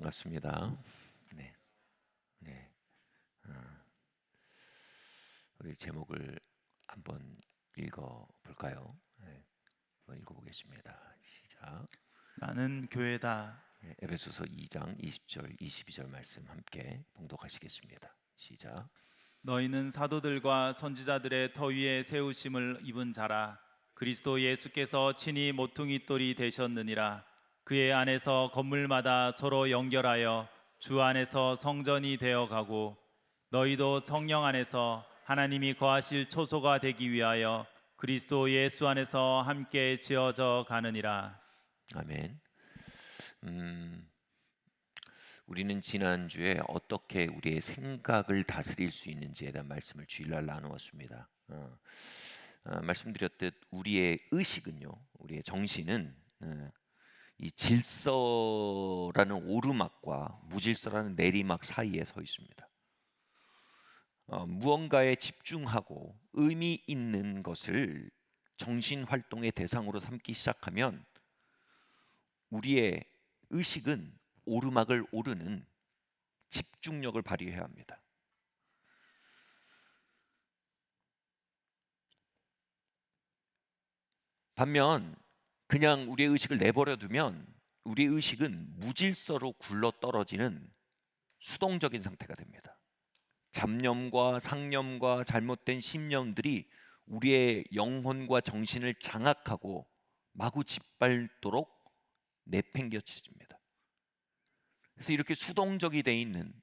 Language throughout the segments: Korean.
반갑습니다. 네, 네. 어, 우리 제목을 한번 읽어 볼까요? 네, 한번 읽어보겠습니다. 시작. 나는 교회다. 네, 에베소서 2장 20절, 22절 말씀 함께 봉독하시겠습니다. 시작. 너희는 사도들과 선지자들의 터 위에 세우심을 입은 자라. 그리스도 예수께서 친히 모퉁이 돌이 되셨느니라. 그의 안에서 건물마다 서로 연결하여 주 안에서 성전이 되어 가고, 너희도 성령 안에서 하나님이 거하실 초소가 되기 위하여 그리스도 예수 안에서 함께 지어져 가느니라. 아멘. 우리는 지난주에 어떻게 우리의 생각을 다스릴 수 있는지에 대한 말씀을 주일날 나누었습니다. 말씀드렸듯 우리의 의식은요, 우리의 정신은 이 질서라는 오르막과 무질서라는 내리막 사이에 서 있습니다. 무언가에 집중하고 의미 있는 것을 정신 활동의 대상으로 삼기 시작하면 우리의 의식은 오르막을 오르는 집중력을 발휘해야 합니다. 반면 그냥 우리의 의식을 내버려 두면 우리의 의식은 무질서로 굴러 떨어지는 수동적인 상태가 됩니다. 잡념과 상념과 잘못된 신념들이 우리의 영혼과 정신을 장악하고 마구 짓밟도록 내팽겨쳐집니다. 그래서 이렇게 수동적이 돼 있는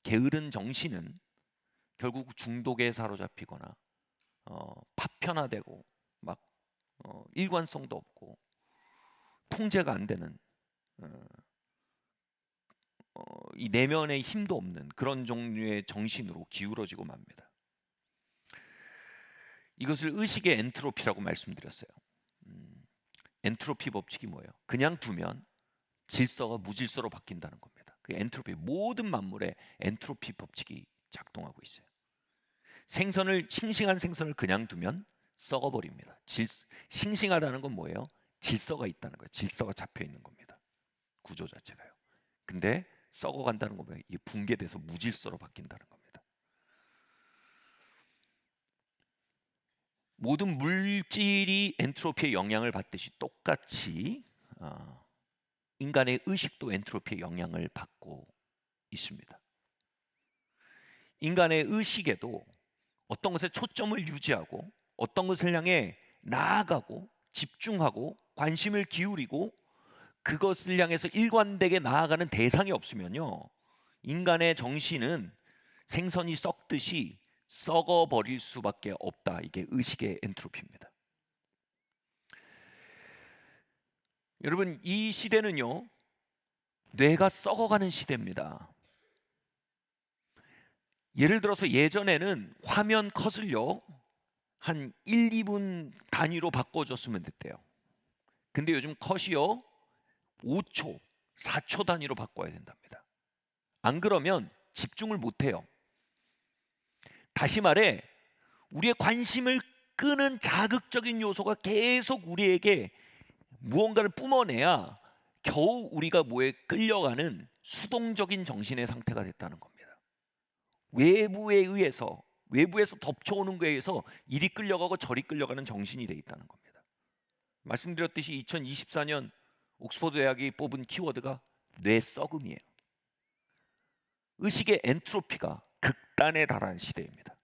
게으른 정신은 결국 중독에 사로잡히거나 파편화되고 막 일관성도 없고 통제가 안 되는 이 내면에 힘도 없는 그런 종류의 정신으로 기울어지고 맙니다. 이것을 의식의 엔트로피라고 말씀드렸어요. 엔트로피 법칙이 뭐예요? 그냥 두면 질서가 무질서로 바뀐다는 겁니다. 그 엔트로피, 모든 만물에 엔트로피 법칙이 작동하고 있어요. 싱싱한 생선을 그냥 두면 썩어버립니다. 싱싱하다는 건 뭐예요? 질서가 있다는 거예요. 질서가 잡혀 있는 겁니다. 구조 자체가요. 근데 썩어간다는 건 뭐예요? 이게 붕괴돼서 무질서로 바뀐다는 겁니다. 모든 물질이 엔트로피의 영향을 받듯이 똑같이 인간의 의식도 엔트로피의 영향을 받고 있습니다. 인간의 의식에도 어떤 것에 초점을 유지하고 어떤 것을 향해 나아가고 집중하고 관심을 기울이고 그것을 향해서 일관되게 나아가는 대상이 없으면요, 인간의 정신은 생선이 썩듯이 썩어버릴 수밖에 없다. 이게 의식의 엔트로피입니다. 여러분, 이 시대는요, 뇌가 썩어가는 시대입니다. 예를 들어서 예전에는 화면 컷을요 한 1, 2분 단위로 바꿔줬으면 됐대요. 근데 요즘 컷이요 5초, 4초 단위로 바꿔야 된답니다. 안 그러면 집중을 못해요. 다시 말해, 우리의 관심을 끄는 자극적인 요소가 계속 우리에게 무언가를 뿜어내야 겨우 우리가 뭐에 끌려가는 수동적인 정신의 상태가 됐다는 겁니다. 외부에서 덮쳐오는 거에 의해서 이리 끌려가고 저리 끌려가는 정신이 돼 있다는 겁니다. 말씀드렸듯이 2024년 옥스퍼드 대학이 뽑은 키워드가 뇌썩음이에요. 의식의 엔트로피가 극단에 달하는 시대입니다.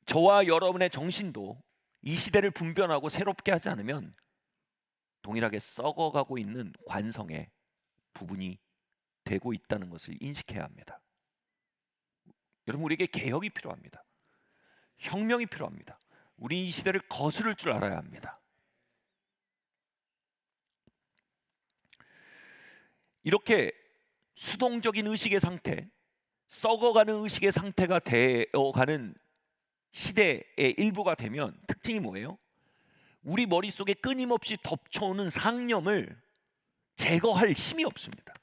저와 여러분의 정신도 이 시대를 분별하고 새롭게 하지 않으면 동일하게 썩어가고 있는 관성의 부분이 되고 있다는 것을 인식해야 합니다. 여러분, 우리에게 개혁이 필요합니다. 혁명이 필요합니다. 우리 이 시대를 거스를 줄 알아야 합니다. 이렇게 수동적인 의식의 상태, 썩어가는 의식의 상태가 되어가는 시대의 일부가 되면 특징이 뭐예요? 우리 머릿속에 끊임없이 덮쳐오는 상념을 제거할 힘이 없습니다.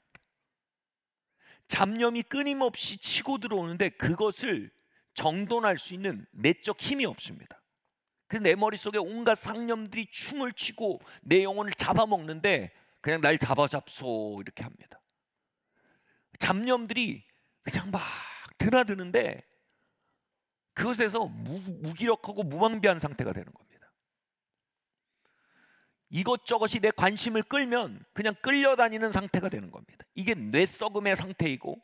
잡념이 끊임없이 치고 들어오는데 그것을 정돈할 수 있는 내적 힘이 없습니다. 그래서 내 머릿속에 온갖 상념들이 춤을 추고 내 영혼을 잡아먹는데 그냥 날 잡아잡소 이렇게 합니다. 잡념들이 그냥 막 드나드는데 그것에서 무기력하고 무방비한 상태가 되는 겁니다. 이것저것이 내 관심을 끌면 그냥 끌려다니는 상태가 되는 겁니다. 이게 뇌썩음의 상태이고,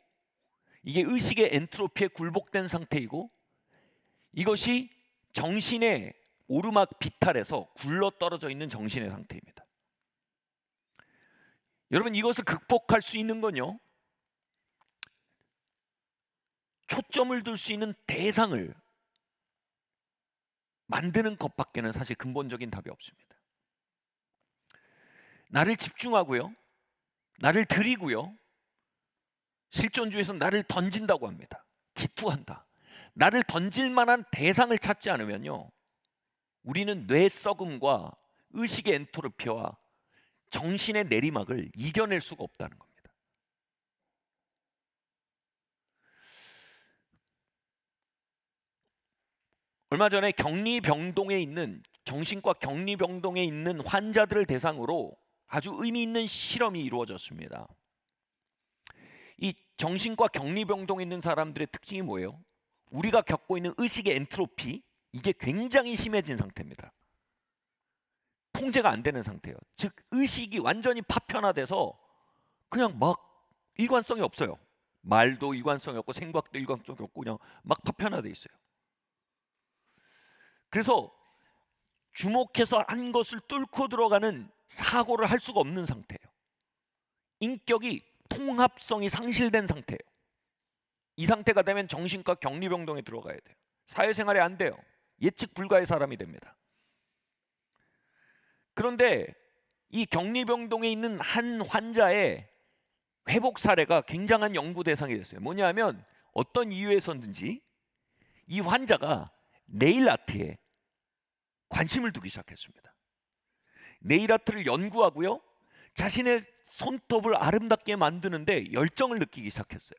이게 의식의 엔트로피에 굴복된 상태이고, 이것이 정신의 오르막 비탈에서 굴러떨어져 있는 정신의 상태입니다. 여러분, 이것을 극복할 수 있는 건요, 초점을 둘 수 있는 대상을 만드는 것밖에는 사실 근본적인 답이 없습니다. 나를 집중하고요, 나를 들이고요, 실존주의에서는 나를 던진다고 합니다. 기투한다. 나를 던질 만한 대상을 찾지 않으면요, 우리는 뇌 썩음과 의식의 엔트로피와 정신의 내리막을 이겨낼 수가 없다는 겁니다. 얼마 전에 격리병동에 있는, 정신과 격리병동에 있는 환자들을 대상으로 아주 의미 있는 실험이 이루어졌습니다. 이 정신과 격리병동에 있는 사람들의 특징이 뭐예요? 우리가 겪고 있는 의식의 엔트로피, 이게 굉장히 심해진 상태입니다. 통제가 안 되는 상태예요. 즉 의식이 완전히 파편화돼서 그냥 막 일관성이 없어요. 말도 일관성이 없고 생각도 일관성이 없고 그냥 막 파편화돼 있어요. 그래서 주목해서 한 것을 뚫고 들어가는 사고를 할 수가 없는 상태예요. 인격이 통합성이 상실된 상태예요. 이 상태가 되면 정신과 격리병동에 들어가야 돼요. 사회생활이 안 돼요. 예측 불가의 사람이 됩니다. 그런데 이 격리병동에 있는 한 환자의 회복 사례가 굉장한 연구 대상이 됐어요. 뭐냐면 어떤 이유에서든지 이 환자가 네일 아트에 관심을 두기 시작했습니다. 네일 아트를 연구하고요, 자신의 손톱을 아름답게 만드는데 열정을 느끼기 시작했어요.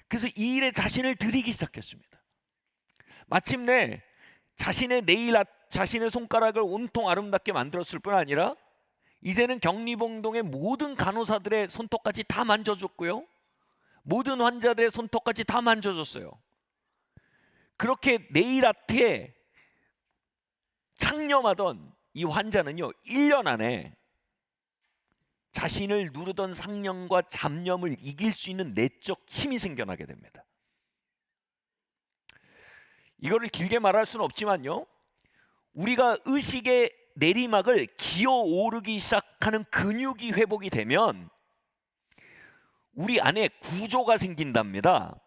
그래서 이 일에 자신을 들이기 시작했습니다. 마침내 자신의 네일 아트, 자신의 손가락을 온통 아름답게 만들었을 뿐 아니라 이제는 격리병동의 모든 간호사들의 손톱까지 다 만져줬고요, 모든 환자들의 손톱까지 다 만져줬어요. 그렇게 네일 아트에 창념하던 이 환자는요, 1년 안에 자신을 누르던 상념과 잡념을 이길 수 있는 내적 힘이 생겨나게 됩니다. 이거를 길게 말할 수는 없지만요, 우리가 의식의 내리막을 기어 오르기 시작하는 근육이 회복이 되면 우리 안에 구조가 생긴답니다.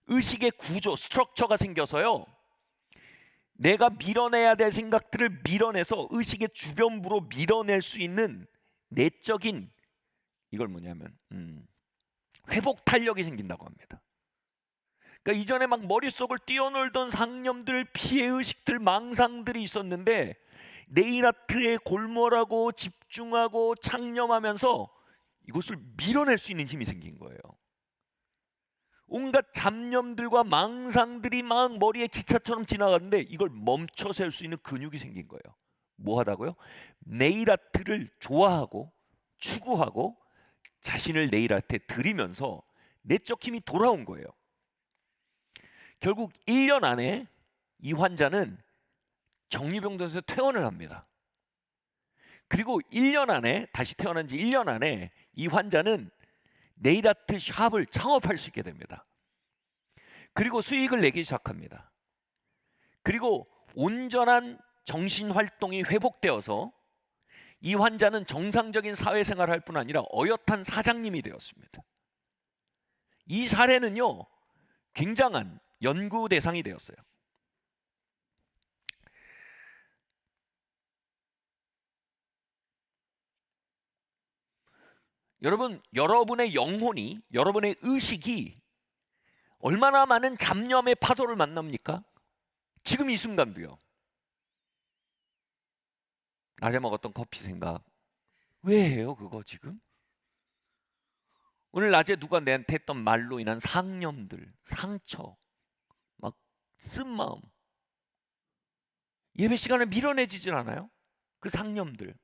의식의 구조, 스트럭처가 생겨서요, 내가 밀어내야 될 생각들을 밀어내서 의식의 주변부로 밀어낼 수 있는 내적인, 이걸 뭐냐면 회복 탄력이 생긴다고 합니다. 그러니까 이전에 막 머릿속을 뛰어놀던 상념들, 피해의식들, 망상들이 있었는데 네일 아트에 골몰하고 집중하고 창념하면서 이것을 밀어낼 수 있는 힘이 생긴 거예요. 온갖 잡념들과 망상들이 막 머리에 기차처럼 지나가는데 이걸 멈춰 셀 수 있는 근육이 생긴 거예요. 뭐 하다고요? 네일 아트를 좋아하고 추구하고 자신을 네일 아트에 들이면서 내적 힘이 돌아온 거예요. 결국 1년 안에 이 환자는 격리병동에서 퇴원을 합니다. 그리고 1년 안에, 다시 태어난 지 1년 안에 이 환자는 네일 아트 샵을 창업할 수 있게 됩니다. 그리고 수익을 내기 시작합니다. 그리고 온전한 정신 활동이 회복되어서 이 환자는 정상적인 사회생활을 할 뿐 아니라 어엿한 사장님이 되었습니다. 이 사례는요, 굉장한 연구 대상이 되었어요. 여러분, 여러분의 영혼이, 여러분의 의식이 얼마나 많은 잡념의 파도를 만납니까? 지금 이 순간도요. 낮에 먹었던 커피 생각, 왜 해요 그거 지금? 오늘 낮에 누가 내한테 했던 말로 인한 상념들, 상처, 막 쓴마음, 예배 시간에 밀어내지질 않아요? 그 상념들.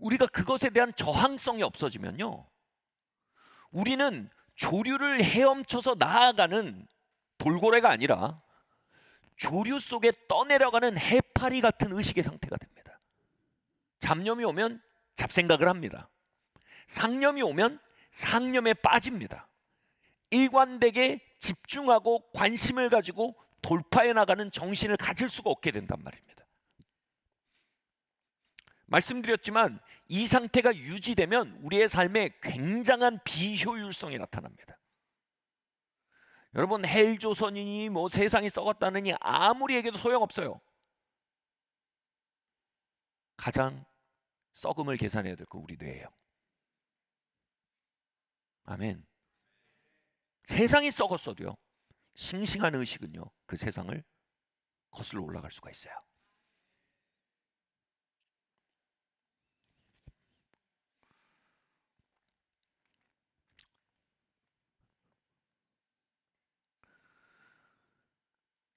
우리가 그것에 대한 저항성이 없어지면요, 우리는 조류를 헤엄쳐서 나아가는 돌고래가 아니라 조류 속에 떠내려가는 해파리 같은 의식의 상태가 됩니다. 잡념이 오면 잡생각을 합니다. 상념이 오면 상념에 빠집니다. 일관되게 집중하고 관심을 가지고 돌파해 나가는 정신을 가질 수가 없게 된단 말입니다. 말씀드렸지만 이 상태가 유지되면 우리의 삶에 굉장한 비효율성이 나타납니다. 여러분, 헬조선이니 뭐 세상이 썩었다느니 아무리 얘기해도 소용없어요. 가장 썩음을 계산해야 될 거 우리 뇌예요. 아멘. 세상이 썩었어도요, 싱싱한 의식은요, 그 세상을 거슬러 올라갈 수가 있어요.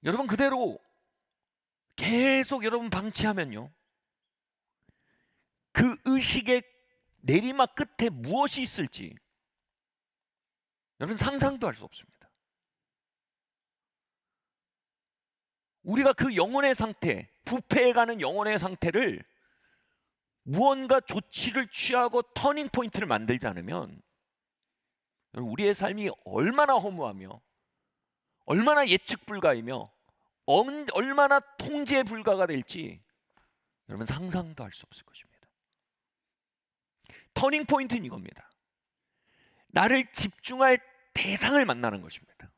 여러분, 그대로 계속 여러분 방치하면요, 그 의식의 내리막 끝에 무엇이 있을지 여러분 상상도 할 수 없습니다. 우리가 그 영혼의 상태, 부패해가는 영혼의 상태를 무언가 조치를 취하고 터닝 포인트를 만들지 않으면 우리의 삶이 얼마나 허무하며 얼마나 예측 불가이며 얼마나 통제 불가가 될지 여러분 상상도 할 수 없을 것입니다. 터닝 포인트는 이겁니다. 나를 집중할 대상을 만나는 것입니다.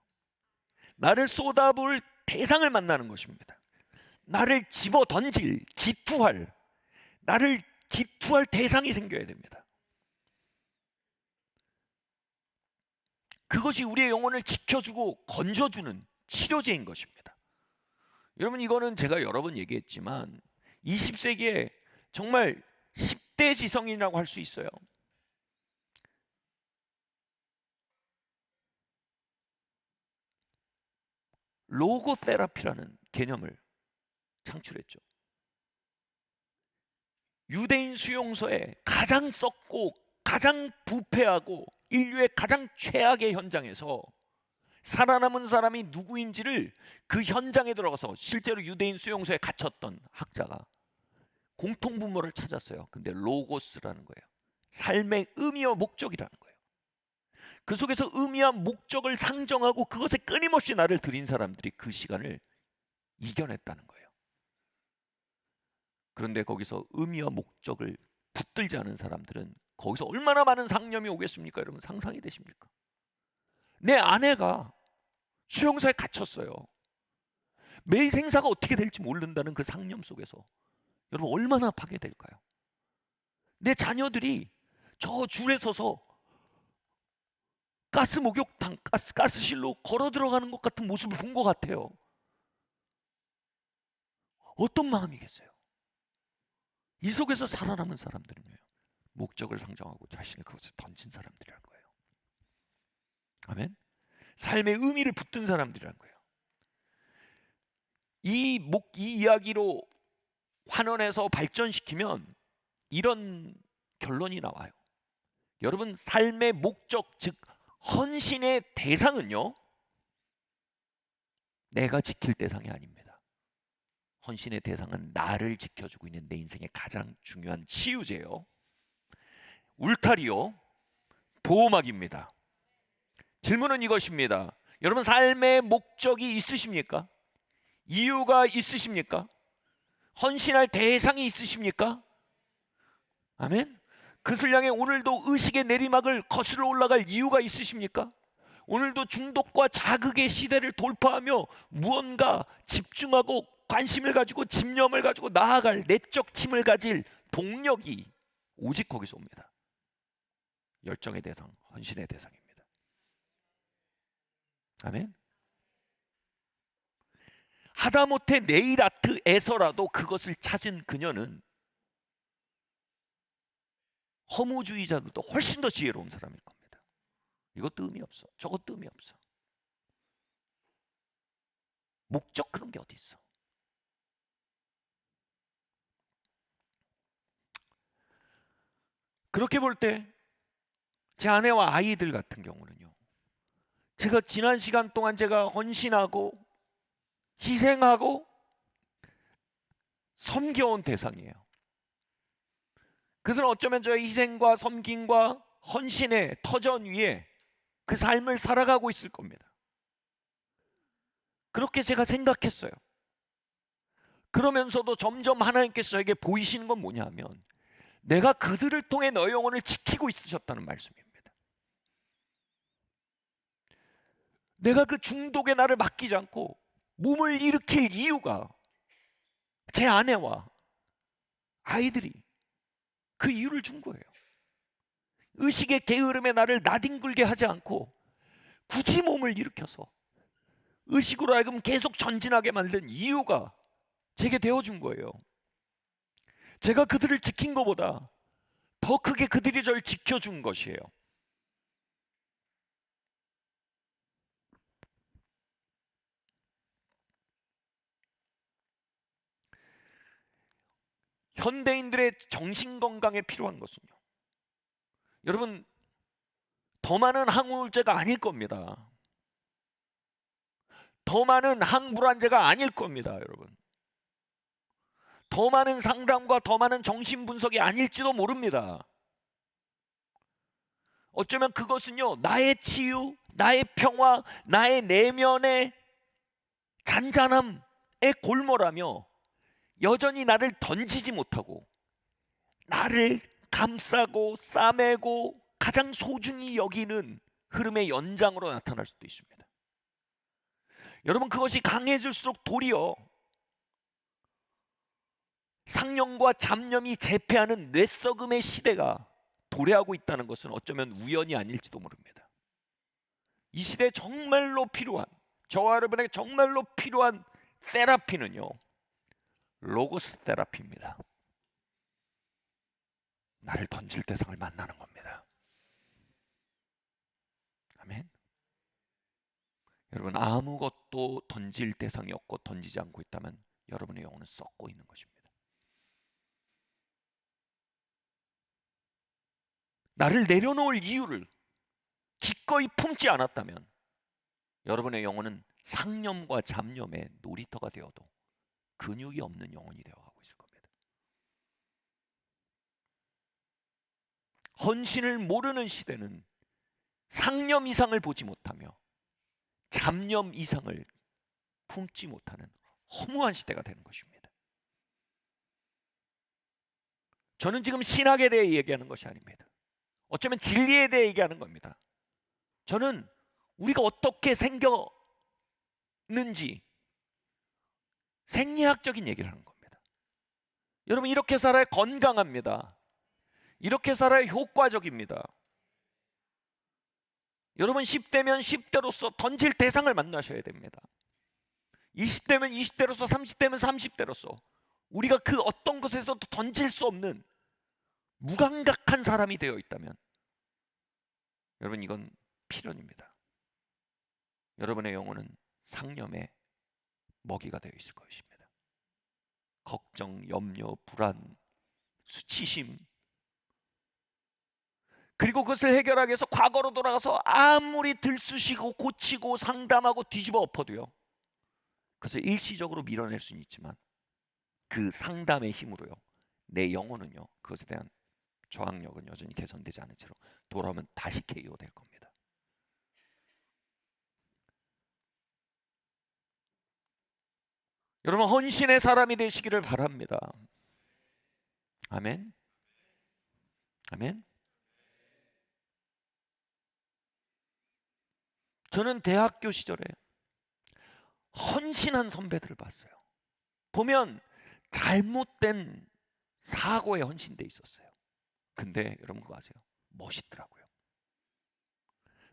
나를 쏟아부을 대상을 만나는 것입니다. 나를 집어 던질, 기투할, 나를 기투할 대상이 생겨야 됩니다. 그것이 우리의 영혼을 지켜주고 건져주는 치료제인 것입니다. 여러분, 이거는 제가 여러 번 얘기했지만 20세기에 정말 10대 지성인이라고 할 수 있어요. 로고 테라피라는 개념을 창출했죠. 유대인 수용소에 가장 썩고 가장 부패하고 인류의 가장 최악의 현장에서 살아남은 사람이 누구인지를 그 현장에 들어가서, 실제로 유대인 수용소에 갇혔던 학자가 공통분모를 찾았어요. 근데 로고스라는 거예요. 삶의 의미와 목적이라는 거예요. 그 속에서 의미와 목적을 상정하고 그것에 끊임없이 나를 들인 사람들이 그 시간을 이겨냈다는 거예요. 그런데 거기서 의미와 목적을 붙들지 않은 사람들은 거기서 얼마나 많은 상념이 오겠습니까? 여러분, 상상이 되십니까? 내 아내가 수용소에 갇혔어요. 매일 생사가 어떻게 될지 모른다는 그 상념 속에서 여러분 얼마나 파괴될까요? 내 자녀들이 저 줄에 서서 가스 목욕탕, 가스실로 걸어 들어가는 것 같은 모습을 본 것 같아요. 어떤 마음이겠어요? 이 속에서 살아남은 사람들은요, 목적을 상정하고 자신을 그것에 던진 사람들이라는 거예요. 아멘. 삶의 의미를 붙든 사람들이라는 거예요. 이 이야기로 환원해서 발전시키면 이런 결론이 나와요. 여러분, 삶의 목적, 즉 헌신의 대상은요, 내가 지킬 대상이 아닙니다. 헌신의 대상은 나를 지켜주고 있는 내 인생의 가장 중요한 치유제요, 울타리요, 보호막입니다. 질문은 이것입니다. 여러분, 삶의 목적이 있으십니까? 이유가 있으십니까? 헌신할 대상이 있으십니까? 아멘. 그것을 향해 오늘도 의식의 내리막을 거슬러 올라갈 이유가 있으십니까? 오늘도 중독과 자극의 시대를 돌파하며 무언가 집중하고 관심을 가지고 집념을 가지고 나아갈 내적 힘을 가질 동력이 오직 거기서 옵니다. 열정의 대상, 헌신의 대상입니다. 아멘. 하다못해 네일 아트에서라도 그것을 찾은 그녀는 허무주의자들도 훨씬 더 지혜로운 사람일 겁니다. 이것도 의미 없어, 저것도 의미 없어. 목적 그런 게 어디 있어? 그렇게 볼 때 제 아내와 아이들 같은 경우는요, 제가 지난 시간 동안 제가 헌신하고 희생하고 섬겨온 대상이에요. 그들은 어쩌면 저의 희생과 섬김과 헌신의 터전 위에 그 삶을 살아가고 있을 겁니다. 그렇게 제가 생각했어요. 그러면서도 점점 하나님께서 저에게 보이시는 건 뭐냐 하면, 내가 그들을 통해 너의 영혼을 지키고 있으셨다는 말씀입니다. 내가 그 중독의 나를 맡기지 않고 몸을 일으킬 이유가 제 아내와 아이들이 그 이유를 준 거예요. 의식의 게으름에 나를 나뒹굴게 하지 않고 굳이 몸을 일으켜서 의식으로 하여금 계속 전진하게 만든 이유가 제게 되어준 거예요. 제가 그들을 지킨 것보다 더 크게 그들이 저를 지켜준 것이에요. 현대인들의 정신건강에 필요한 것은요, 여러분, 더 많은 항우울제가 아닐 겁니다. 더 많은 항불안제가 아닐 겁니다, 여러분. 더 많은 상담과 더 많은 정신분석이 아닐지도 모릅니다. 어쩌면 그것은요, 나의 치유, 나의 평화, 나의 내면의 잔잔함에 골몰하며 여전히 나를 던지지 못하고 나를 감싸고 싸매고 가장 소중히 여기는 흐름의 연장으로 나타날 수도 있습니다. 여러분, 그것이 강해질수록 도리어 상념과 잡념이 재패하는 뇌썩음의 시대가 도래하고 있다는 것은 어쩌면 우연이 아닐지도 모릅니다. 이 시대에 정말로 필요한, 저와 여러분에게 정말로 필요한 테라피는요, 로고스 테라피입니다. 나를 던질 대상을 만나는 겁니다. 아멘. 여러분, 아무것도 던질 대상이 없고 던지지 않고 있다면 여러분의 영혼은 썩고 있는 것입니다. 나를 내려놓을 이유를 기꺼이 품지 않았다면 여러분의 영혼은 상념과 잡념의 놀이터가 되어도 근육이 없는 영혼이 되어가고 있을 겁니다. 헌신을 모르는 시대는 상념 이상을 보지 못하며 잡념 이상을 품지 못하는 허무한 시대가 되는 것입니다. 저는 지금 신학에 대해 얘기하는 것이 아닙니다. 어쩌면 진리에 대해 얘기하는 겁니다. 저는 우리가 어떻게 생겼는지 생리학적인 얘기를 하는 겁니다. 여러분, 이렇게 살아야 건강합니다. 이렇게 살아야 효과적입니다. 여러분, 10대면 10대로서 던질 대상을 만나셔야 됩니다. 20대면 20대로서, 30대면 30대로서 우리가 그 어떤 것에서도 던질 수 없는 무감각한 사람이 되어 있다면 여러분, 이건 필연입니다. 여러분의 영혼은 상념의 먹이가 되어 있을 것입니다. 걱정, 염려, 불안, 수치심, 그리고 그것을 해결하기 위해서 과거로 돌아가서 아무리 들쑤시고 고치고 상담하고 뒤집어 엎어도요, 그것을 일시적으로 밀어낼 수는 있지만 그 상담의 힘으로요, 내 영혼은요, 그것에 대한 저항력은 여전히 개선되지 않은 채로 돌아오면 다시 KO 될 겁니다. 여러분, 헌신의 사람이 되시기를 바랍니다. 아멘. 아멘. 저는 대학교 시절에 헌신한 선배들을 봤어요. 보면 잘못된 사고에 헌신돼 있었어요. 근데 여러분 그거 아세요? 멋있더라고요.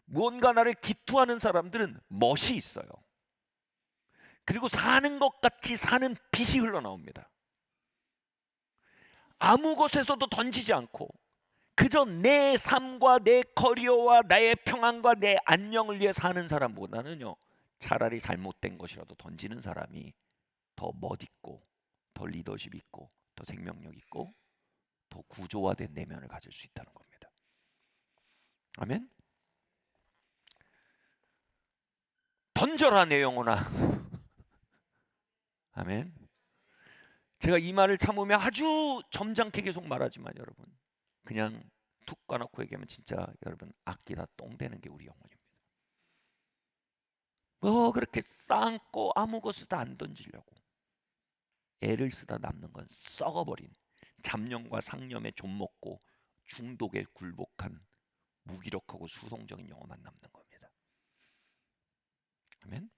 무언가 나를 기투하는 사람들은 멋이 있어요. 그리고 사는 것 같이 사는 빛이 흘러나옵니다. 아무 곳에서도 던지지 않고 그저 내 삶과 내 커리어와 나의 평안과 내 안녕을 위해 사는 사람보다는요, 차라리 잘못된 것이라도 던지는 사람이 더 멋있고 더 리더십 있고 더 생명력 있고 더 구조화된 내면을 가질 수 있다는 겁니다. 아멘. 던져라 내 영혼아. 아멘. 제가 이 말을 참으며 아주 점잖게 계속 말하지만 여러분, 그냥 툭 까놓고 얘기하면 진짜 여러분, 악기다 똥 되는 게 우리 영혼입니다. 뭐 그렇게 쌓고 아무 것도 안 던지려고 애를 쓰다 남는 건 썩어버린 잡념과 상념에 좀먹고 중독에 굴복한 무기력하고 수동적인 영혼만 남는 겁니다. 아멘.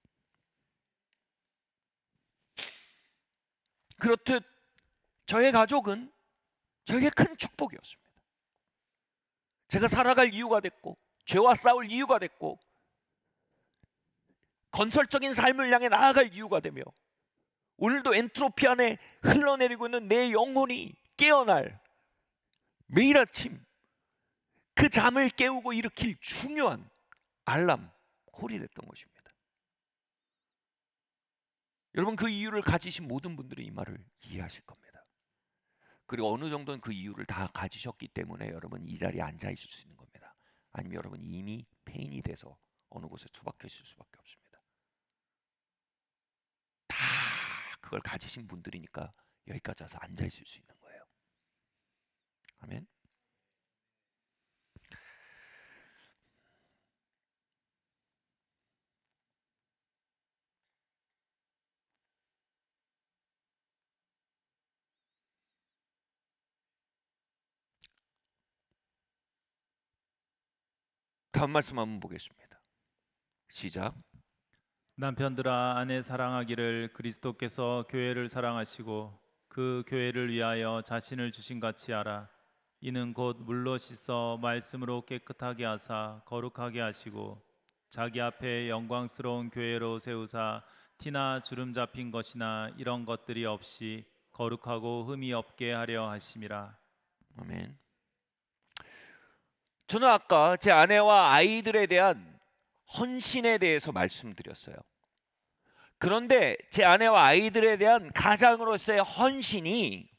그렇듯 저의 가족은 저에게 큰 축복이었습니다. 제가 살아갈 이유가 됐고, 죄와 싸울 이유가 됐고, 건설적인 삶을 향해 나아갈 이유가 되며, 오늘도 엔트로피 안에 흘러내리고 있는 내 영혼이 깨어날 매일 아침 그 잠을 깨우고 일으킬 중요한 알람 콜이 됐던 것입니다. 여러분, 그 이유를 가지신 모든 분들이 이 말을 이해하실 겁니다. 그리고 어느 정도는 그 이유를 다 가지셨기 때문에 여러분 이 자리에 앉아 있을 수 있는 겁니다. 아니면 여러분 이미 폐인이 돼서 어느 곳에 처박혀 있을 수밖에 없습니다. 다 그걸 가지신 분들이니까 여기까지 와서 앉아 있을 수 있는 거예요. 아멘. 다음 말씀 한번 보겠습니다. 시작. 남편들아 아내 사랑하기를 그리스도께서 교회를 사랑하시고 그 교회를 위하여 자신을 주신 같이 하라. 이는 곧 물로 씻어 말씀으로 깨끗하게 하사 거룩하게 하시고 자기 앞에 영광스러운 교회로 세우사 티나 주름 잡힌 것이나 이런 것들이 없이 거룩하고 흠이 없게 하려 하심이라. 아멘. 저는 아까 제 아내와 아이들에 대한 헌신에 대해서 말씀드렸어요. 그런데 제 아내와 아이들에 대한 가장으로서의 헌신이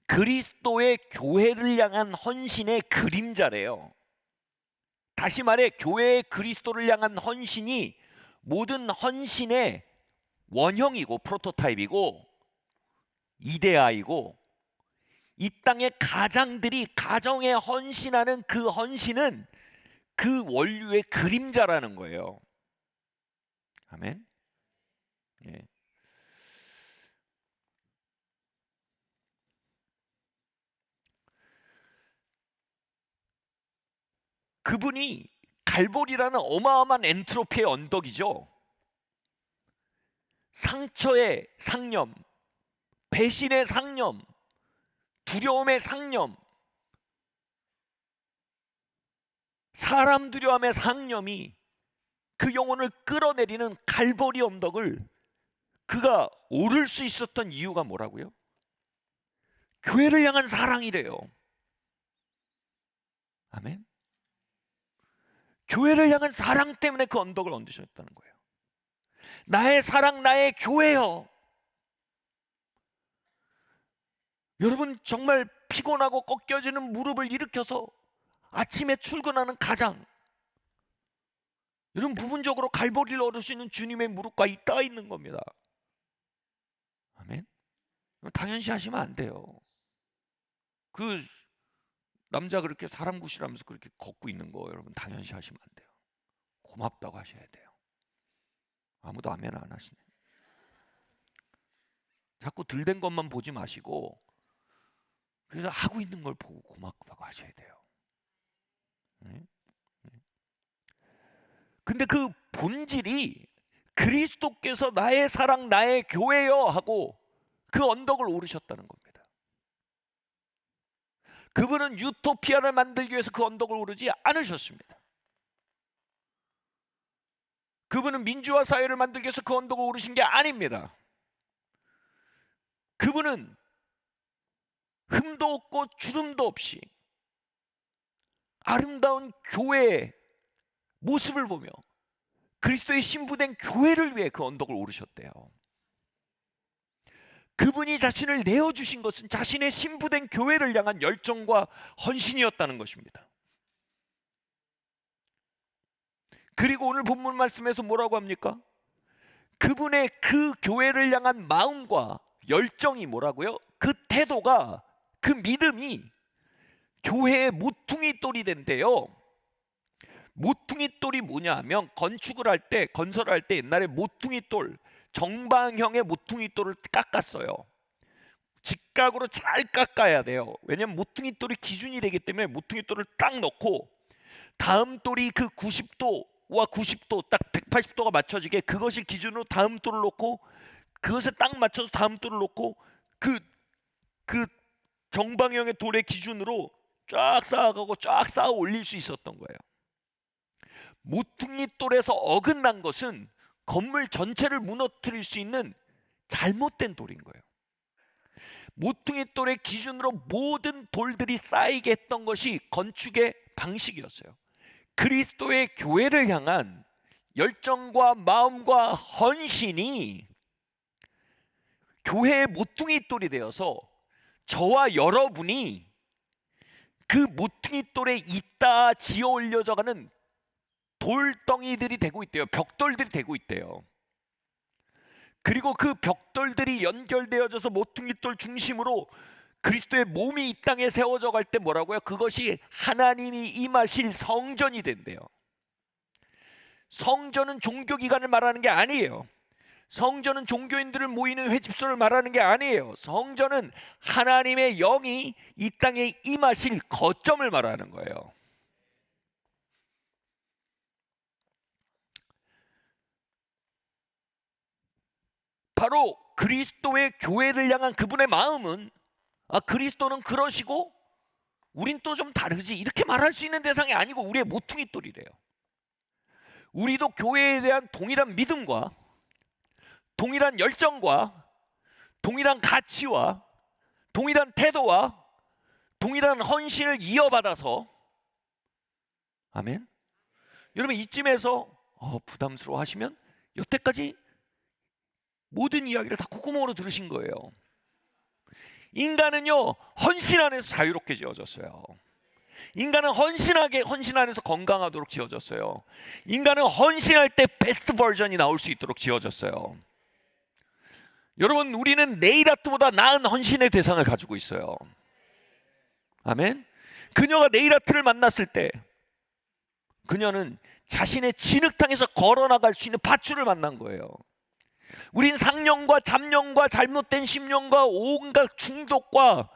그리스도의 교회를 향한 헌신의 그림자래요. 다시 말해 교회의 그리스도를 향한 헌신이 모든 헌신의 원형이고 프로토타입이고 이데아이고, 이 땅의 가장들이 가정에 헌신하는 그 헌신은 그 원류의 그림자라는 거예요. 아멘. 예. 그분이 갈보리라는 어마어마한 엔트로피의 언덕이죠. 상처의 상념, 배신의 상념, 두려움의 상념, 사람 두려움의 상념이 그 영혼을 끌어내리는 갈보리 언덕을 그가 오를 수 있었던 이유가 뭐라고요? 교회를 향한 사랑이래요. 아멘. 교회를 향한 사랑 때문에 그 언덕을 얹으셨다는 거예요. 나의 사랑, 나의 교회요. 여러분 정말 피곤하고 꺾여지는 무릎을 일으켜서 아침에 출근하는 가장, 여러분 부분적으로 갈보리를 얻을 수 있는 주님의 무릎과 닿아 있는 겁니다. 아멘. 당연시 하시면 안 돼요. 그 남자 그렇게 사람 구실하면서 그렇게 걷고 있는 거 여러분 당연시 하시면 안 돼요. 고맙다고 하셔야 돼요. 아무도 아멘 안 하시네. 자꾸 들된 것만 보지 마시고 그래서 하고 있는 걸 보고 고맙다고 하셔야 돼요. 근데 그 본질이 그리스도께서 나의 사랑 나의 교회여 하고 그 언덕을 오르셨다는 겁니다. 그분은 유토피아를 만들기 위해서 그 언덕을 오르지 않으셨습니다. 그분은 민주화 사회를 만들기 위해서 그 언덕을 오르신 게 아닙니다. 그분은 흠도 없고 주름도 없이 아름다운 교회의 모습을 보며 그리스도의 신부된 교회를 위해 그 언덕을 오르셨대요. 그분이 자신을 내어주신 것은 자신의 신부된 교회를 향한 열정과 헌신이었다는 것입니다. 그리고 오늘 본문 말씀에서 뭐라고 합니까? 그분의 그 교회를 향한 마음과 열정이 뭐라고요? 그 태도가, 그 믿음이 교회의 모퉁이 돌이 된대요. 모퉁이 돌이 뭐냐 하면 건축을 할 때, 건설할 때 옛날에 모퉁이 돌, 정방형의 모퉁이 돌을 깎았어요. 직각으로 잘 깎아야 돼요. 왜냐면 모퉁이 돌이 기준이 되기 때문에 모퉁이 돌을 딱 넣고 다음 돌이 그 90도와 90도 딱 180도가 맞춰지게 그것을 기준으로 다음 돌을 놓고 그것에 딱 맞춰서 다음 돌을 놓고 그 정방형의 돌의 기준으로 쫙 쌓아가고 쫙 쌓아 올릴 수 있었던 거예요. 모퉁이 돌에서 어긋난 것은 건물 전체를 무너뜨릴 수 있는 잘못된 돌인 거예요. 모퉁이 돌의 기준으로 모든 돌들이 쌓이게 했던 것이 건축의 방식이었어요. 그리스도의 교회를 향한 열정과 마음과 헌신이 교회의 모퉁이 돌이 되어서 저와 여러분이 그 모퉁이 돌에 있다 지어 올려져가는 돌덩이들이 되고 있대요. 벽돌들이 되고 있대요. 그리고 그 벽돌들이 연결되어져서 모퉁이 돌 중심으로 그리스도의 몸이 이 땅에 세워져 갈 때 뭐라고요? 그것이 하나님이 임하실 성전이 된대요. 성전은 종교기관을 말하는 게 아니에요. 성전은 종교인들을 모이는 회집소를 말하는 게 아니에요. 성전은 하나님의 영이 이 땅에 임하실 거점을 말하는 거예요. 바로 그리스도의 교회를 향한 그분의 마음은 그리스도는 그러시고 우린 또 좀 다르지 이렇게 말할 수 있는 대상이 아니고 우리의 모퉁이 돌이래요. 우리도 교회에 대한 동일한 믿음과 동일한 열정과 동일한 가치와 동일한 태도와 동일한 헌신을 이어받아서 아멘. 여러분 이쯤에서 부담스러워 하시면 여태까지 모든 이야기를 다 콧구멍으로 들으신 거예요. 인간은요 헌신 안에서 자유롭게 지어졌어요. 인간은 헌신 안에서 건강하도록 지어졌어요. 인간은 헌신할 때 베스트 버전이 나올 수 있도록 지어졌어요. 여러분 우리는 네일 아트보다 나은 헌신의 대상을 가지고 있어요. 아멘. 그녀가 네일 아트를 만났을 때 그녀는 자신의 진흙탕에서 걸어나갈 수 있는 밧줄을 만난 거예요. 우린 상념과 잡념과 잘못된 심령과 온갖 중독과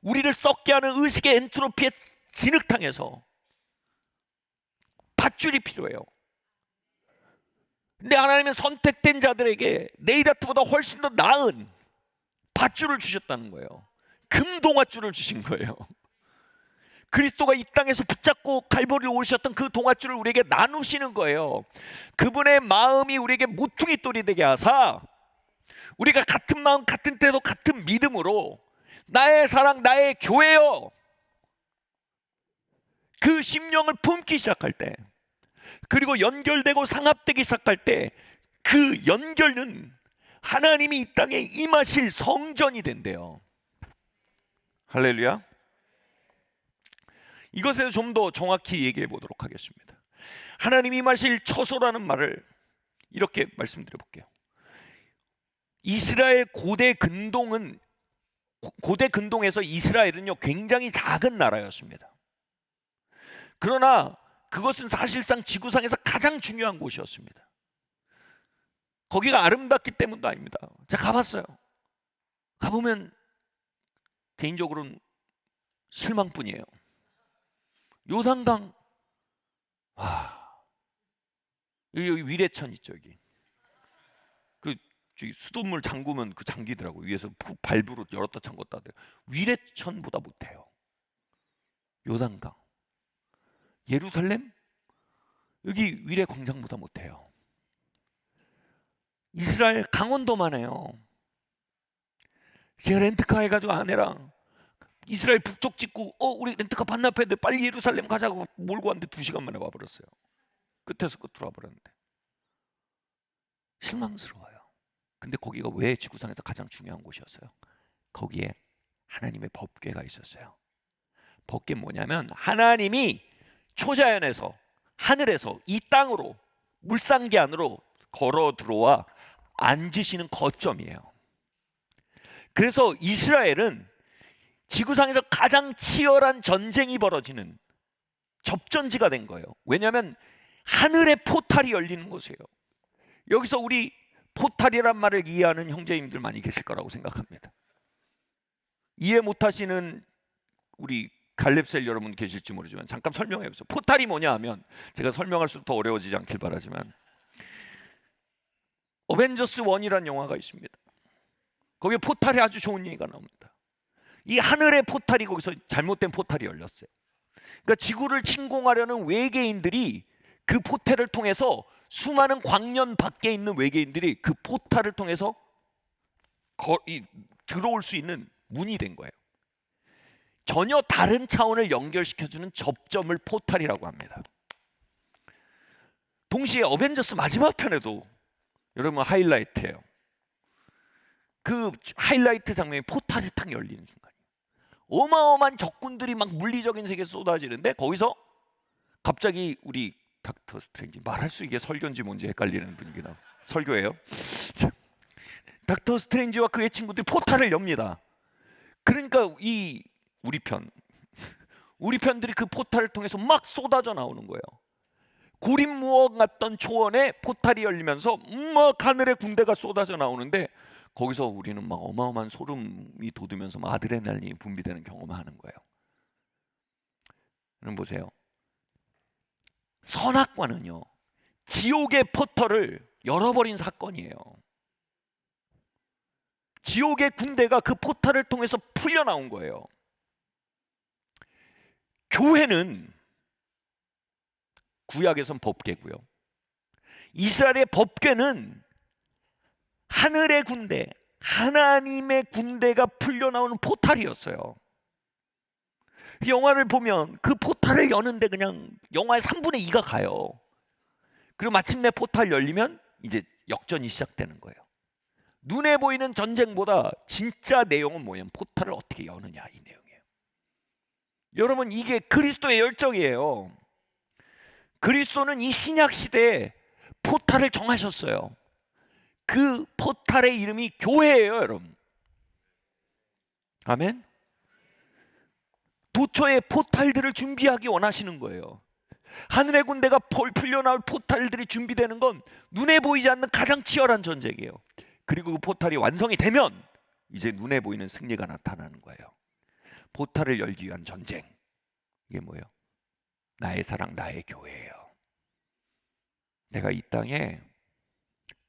우리를 썩게 하는 의식의 엔트로피의 진흙탕에서 밧줄이 필요해요. 근데 하나님은 선택된 자들에게 네일 아트보다 훨씬 더 나은 밧줄을 주셨다는 거예요. 금동아줄을 주신 거예요. 그리스도가 이 땅에서 붙잡고 갈보리를 오르셨던 그 동아줄을 우리에게 나누시는 거예요. 그분의 마음이 우리에게 모퉁이 돌이 되게 하사 우리가 같은 마음 같은 태도 같은 믿음으로 나의 사랑 나의 교회여 그 심령을 품기 시작할 때 그리고 연결되고 상합되기 시작할 때 그 연결은 하나님이 이 땅에 임하실 성전이 된대요. 할렐루야. 이것에 대해서 좀 더 정확히 얘기해 보도록 하겠습니다. 하나님이 임하실 처소라는 말을 이렇게 말씀드려 볼게요. 이스라엘 고대 근동에서 이스라엘은요 굉장히 작은 나라였습니다. 그러나 그것은 사실상 지구상에서 가장 중요한 곳이었습니다. 거기가 아름답기 때문도 아닙니다. 제가 가봤어요. 가보면 개인적으로는 실망뿐이에요. 요단강, 여기 위례천 있죠. 여기 저기 수돗물 잠그면 그 잠기더라고. 위에서 발부로 열었다 잠궜다 하더라고요. 위례천보다 못해요. 요단강, 예루살렘, 여기 위례 광장보다 못해요. 이스라엘 강원도만 해요. 제가 렌트카 해가지고 아내랑 이스라엘 북쪽 찍고 우리 렌트카 반납했는데 빨리 예루살렘 가자고 몰고 왔는데 2시간 만에 와버렸어요. 끝에서 끝으로 와버렸는데 실망스러워요. 근데 거기가 왜 지구상에서 가장 중요한 곳이었어요? 거기에 하나님의 법궤가 있었어요. 법궤는 뭐냐면 하나님이 초자연에서, 하늘에서 이 땅으로, 물상계 안으로 걸어 들어와 앉으시는 거점이에요. 그래서 이스라엘은 지구상에서 가장 치열한 전쟁이 벌어지는 접전지가 된 거예요. 왜냐하면 하늘의 포탈이 열리는 곳이에요. 여기서 우리 포탈이란 말을 이해하는 형제님들 많이 계실 거라고 생각합니다. 이해 못하시는 우리 갈렙셀 여러분 계실지 모르지만 잠깐 설명해 보세요. 포탈이 뭐냐 하면, 제가 설명할수록 더 어려워지지 않길 바라지만, 어벤져스 1이라는 영화가 있습니다. 거기에 포탈이 아주 좋은 얘기가 나옵니다. 이 하늘의 포탈이, 거기서 잘못된 포탈이 열렸어요. 그러니까 지구를 침공하려는 외계인들이 그 포탈을 통해서, 수많은 광년 밖에 있는 외계인들이 그 포탈을 통해서 들어올 수 있는 문이 된 거예요. 전혀 다른 차원을 연결시켜주는 접점을 포탈이라고 합니다. 동시에 어벤져스 마지막 편에도 여러분 하이라이트예요. 그 하이라이트 장면이 포탈이 탁 열리는 순간이에요. 어마어마한 적군들이 막 물리적인 세계에서 쏟아지는데, 거기서 갑자기 우리 닥터 스트레인지, 말할 수 이게 설교인지 뭔지 헷갈리는 분위기나 설교예요. 닥터 스트레인지와 그의 친구들이 포탈을 엽니다. 그러니까 이 우리 편들이 그 포탈을 통해서 막 쏟아져 나오는 거예요. 고립무원 같던 초원에 포탈이 열리면서 막 하늘의 군대가 쏟아져 나오는데, 거기서 우리는 막 어마어마한 소름이 돋으면서 막 아드레날린이 분비되는 경험을 하는 거예요. 여러분 보세요. 선악과는요, 지옥의 포털을 열어버린 사건이에요. 지옥의 군대가 그 포탈을 통해서 풀려 나온 거예요. 교회는 구약에선 법궤고요, 이스라엘의 법궤는 하늘의 군대, 하나님의 군대가 풀려 나오는 포탈이었어요. 영화를 보면 그 포탈을 여는데 그냥 영화의 3분의 2가 가요. 그리고 마침내 포탈 열리면 이제 역전이 시작되는 거예요. 눈에 보이는 전쟁보다 진짜 내용은 뭐냐면 포탈을 어떻게 여느냐, 이 내용이에요. 여러분, 이게 그리스도의 열정이에요. 그리스도는 이 신약 시대에 포탈을 정하셨어요. 그 포탈의 이름이 교회예요, 여러분. 아멘. 도처에 포탈들을 준비하기 원하시는 거예요. 하늘의 군대가 풀려 나올 포탈들이 준비되는 건 눈에 보이지 않는 가장 치열한 전쟁이에요. 그리고 그 포탈이 완성이 되면 이제 눈에 보이는 승리가 나타나는 거예요. 포탈을 열기 위한 전쟁, 이게 뭐예요? 나의 사랑, 나의 교회예요. 내가 이 땅에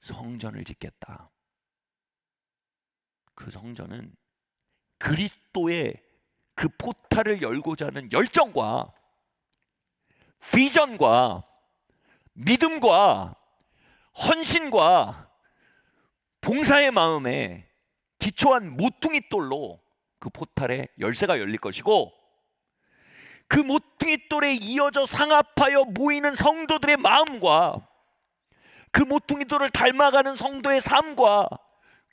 성전을 짓겠다. 그 성전은 그리스도의 그 포탈을 열고자 하는 열정과 비전과 믿음과 헌신과 봉사의 마음에 기초한 모퉁이 돌로 그 포탈의 열쇠가 열릴 것이고, 그 모퉁이 돌에 이어져 상합하여 모이는 성도들의 마음과 그 모퉁이 돌을 닮아가는 성도의 삶과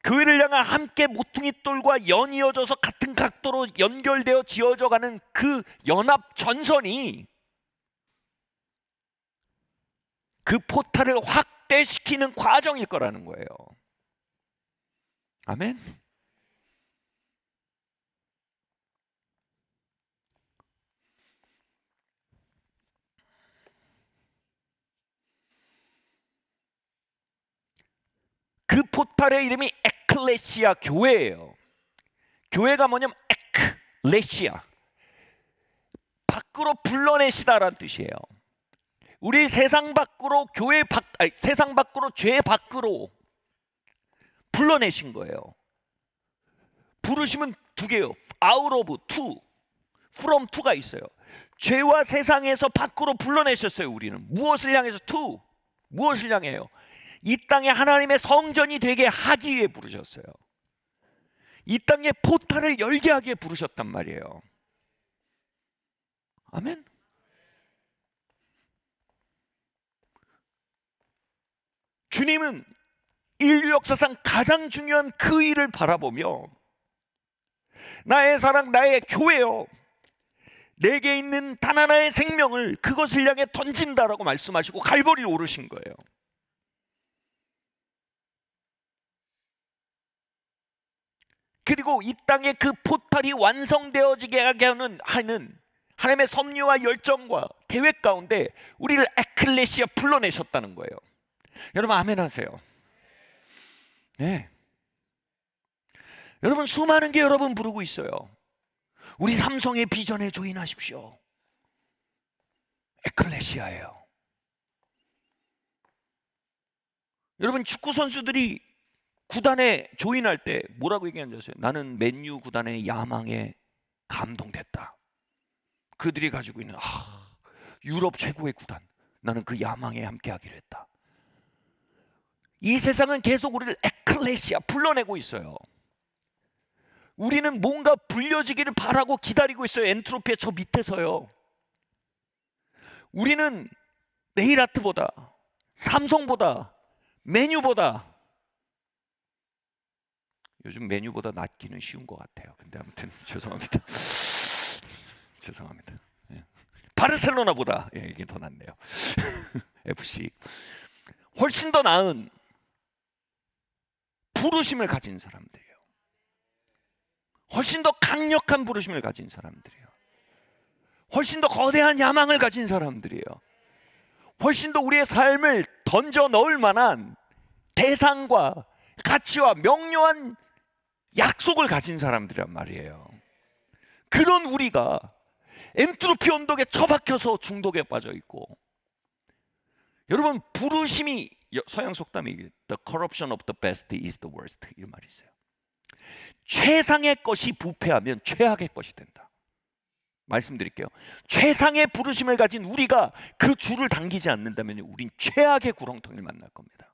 교회를 향한 함께 모퉁이 돌과 연이어져서 같은 각도로 연결되어 지어져 가는 그 연합 전선이 그 포탈을 확대시키는 과정일 거라는 거예요. 아멘. 그 포탈의 이름이 에클레시아, 교회예요. 교회가 뭐냐면 에클레시아, 밖으로 불러내시다라는 뜻이에요. 우리 세상 밖으로 세상 밖으로, 죄 밖으로 불러내신 거예요. 부르심은 두 개요. out of to, from to가 있어요. 죄와 세상에서 밖으로 불러내셨어요. 우리는 무엇을 향해서? to, 무엇을 향해요? 이 땅에 하나님의 성전이 되게 하기 위해 부르셨어요. 이 땅에 포탈을 열게 하기에 부르셨단 말이에요. 아멘. 주님은 인류 역사상 가장 중요한 그 일을 바라보며 나의 사랑, 나의 교회여, 내게 있는 단 하나의 생명을 그것을 향해 던진다라고 말씀하시고 갈보리를 오르신 거예요. 그리고 이 땅에 그 포탈이 완성되어지게 하는 하나님의 섭리와 열정과 계획 가운데 우리를 에클레시아 불러내셨다는 거예요. 여러분 아멘 하세요. 네. 여러분 수많은 게 여러분 부르고 있어요. 우리 삼성의 비전에 조인하십시오. 에클레시아예요. 여러분 축구 선수들이 구단에 조인할 때 뭐라고 얘기하는지 아세요? 나는 맨유 구단의 야망에 감동됐다. 그들이 가지고 있는 유럽 최고의 구단, 나는 그 야망에 함께하기로 했다. 이 세상은 계속 우리를 에클레시아 불러내고 있어요. 우리는 뭔가 불려지기를 바라고 기다리고 있어요. 엔트로피의 저 밑에서요. 우리는 네일아트보다, 삼성보다, 메뉴보다, 요즘 메뉴보다 낫기는 쉬운 것 같아요. 근데 아무튼 죄송합니다. 죄송합니다. 예. 바르셀로나보다 이게 더 낫네요. FC 훨씬 더 나은 부르심을 가진 사람들이에요. 훨씬 더 강력한 부르심을 가진 사람들이에요. 훨씬 더 거대한 야망을 가진 사람들이에요. 훨씬 더 우리의 삶을 던져 넣을 만한 대상과 가치와 명료한 약속을 가진 사람들이란 말이에요. 그런 우리가 엔트로피 언덕에 처박혀서 중독에 빠져 있고, 여러분 부르심이 서양 속담이 The corruption of the best is the worst 이 말이 있어요. 최상의 것이 부패하면 최악의 것이 된다. 말씀드릴게요. 최상의 부르심을 가진 우리가 그 줄을 당기지 않는다면 우린 최악의 구렁텅이를 만날 겁니다.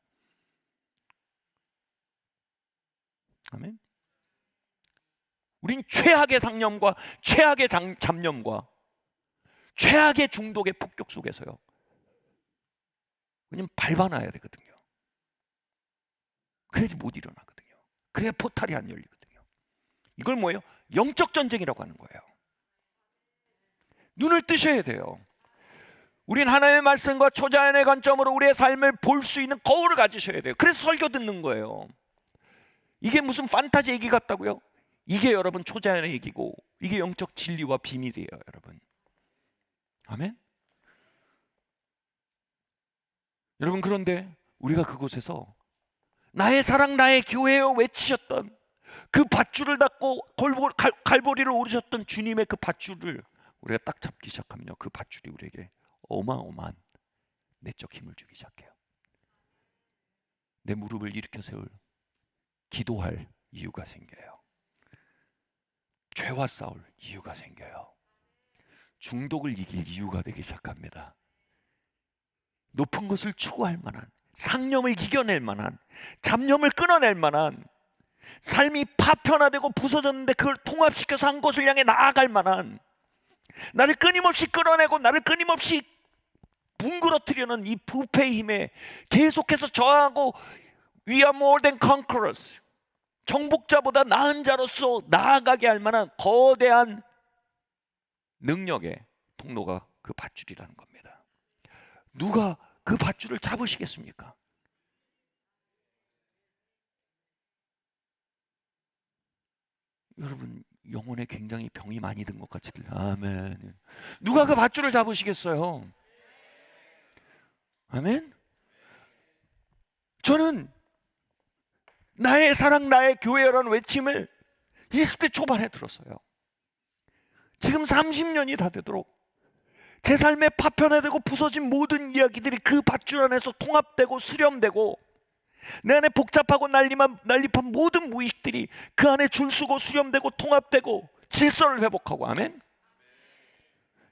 아멘. 우린 최악의 상념과 최악의 잡념과 최악의 중독의 폭격 속에서요. 왜냐면 밟아놔야 되거든요. 그래야지 못 일어나거든요. 그래야 포탈이 안 열리거든요. 이걸 뭐예요? 영적 전쟁이라고 하는 거예요. 눈을 뜨셔야 돼요. 우린 하나님의 말씀과 초자연의 관점으로 우리의 삶을 볼 수 있는 거울을 가지셔야 돼요. 그래서 설교 듣는 거예요. 이게 무슨 판타지 얘기 같다고요? 이게 여러분 초자연의 얘기고 이게 영적 진리와 비밀이에요, 여러분. 아멘? 여러분 그런데 우리가 그곳에서 나의 사랑 나의 교회여 외치셨던 그 밧줄을 닫고 갈보리를 오르셨던 주님의 그 밧줄을 우리가 딱 잡기 시작하면요, 그 밧줄이 우리에게 어마어마한 내적 힘을 주기 시작해요. 내 무릎을 일으켜 세울 기도할 이유가 생겨요. 죄와 싸울 이유가 생겨요. 중독을 이길 이유가 되기 시작합니다. 높은 것을 추구할 만한, 상념을 이겨낼 만한, 잡념을 끊어낼 만한, 삶이 파편화되고 부서졌는데 그걸 통합시켜서 한 곳을 향해 나아갈 만한, 나를 끊임없이 끌어내고 나를 끊임없이 뭉그러뜨리는 이 부패의 힘에 계속해서 저항하고 We are more than conquerors, 정복자보다 나은 자로서 나아가게 할 만한 거대한 능력의 통로가 그 밧줄이라는 겁니다. 누가 그 밧줄을 잡으시겠습니까? 여러분 영혼에 굉장히 병이 많이 든 것 같이 들려요. 아멘. 누가 그 밧줄을 잡으시겠어요? 아멘. 저는 나의 사랑 나의 교회라는 외침을 20대 초반에 들었어요. 지금 30년이 다 되도록 제 삶에 파편화되고 부서진 모든 이야기들이 그 밧줄 안에서 통합되고 수렴되고, 내 안에 복잡하고 난립한 모든 무의식들이 그 안에 줄서고 수렴되고 통합되고 질서를 회복하고, 아멘.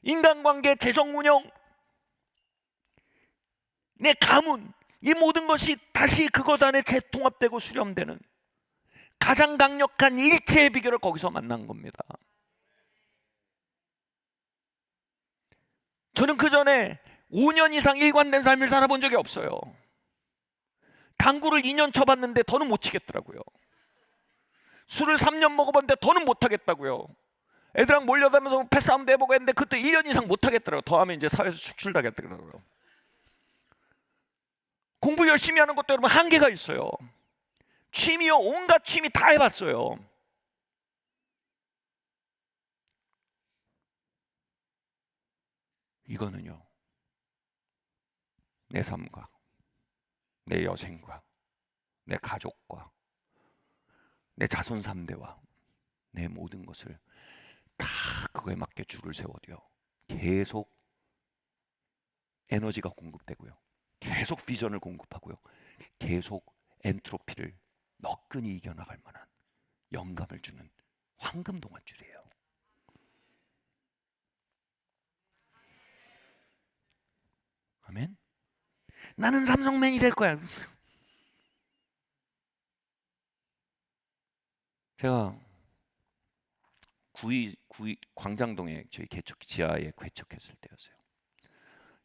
인간관계, 재정운영, 내 가문, 이 모든 것이 다시 그것 안에 재통합되고 수렴되는 가장 강력한 일체의 비결을 거기서 만난 겁니다. 저는 그 전에 5년 이상 일관된 삶을 살아본 적이 없어요. 당구를 2년 쳐봤는데 더는 못 치겠더라고요. 술을 3년 먹어봤는데 더는 못 하겠다고요. 애들랑 몰려다니면서 패싸움도 해보고 했는데 그때 1년 이상 못 하겠더라고요. 더 하면 이제 사회에서 축출당했더라고요. 공부 열심히 하는 것도 여러분 한계가 있어요. 취미요, 온갖 취미 다 해봤어요. 이거는요, 내 삶과 내 여생과 내 가족과 내 자손 3대와 내 모든 것을 다 그거에 맞게 줄을 세워도요, 계속 에너지가 공급되고요, 계속 비전을 공급하고요, 계속 엔트로피를 너끈히 이겨나갈 만한 영감을 주는 황금 동안줄이에요. 아멘. 나는 삼성맨이 될 거야. 제가 구이 광장동에 저희 개척 지하에 개척했을 때였어요.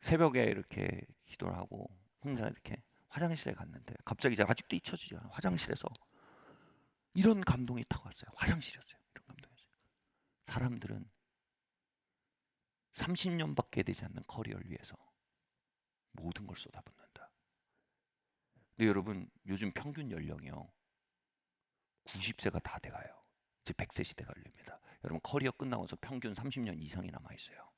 새벽에 이렇게 기도를 하고 혼자 이렇게 화장실에 갔는데 갑자기 제가 아직도 잊혀지지 않아요. 화장실에서 이런 감동이 딱 왔어요. 화장실이었어요. 이런 감동이었어요. 사람들은 30년밖에 되지 않는 커리어를 위해서 모든 걸 쏟아붓는다. 근데 여러분, 요즘 평균 연령이요 90세가 다 돼가요. 이제 100세 시대가 열립니다. 여러분, 커리어 끝나고서 평균 30년 이상이 남아 있어요.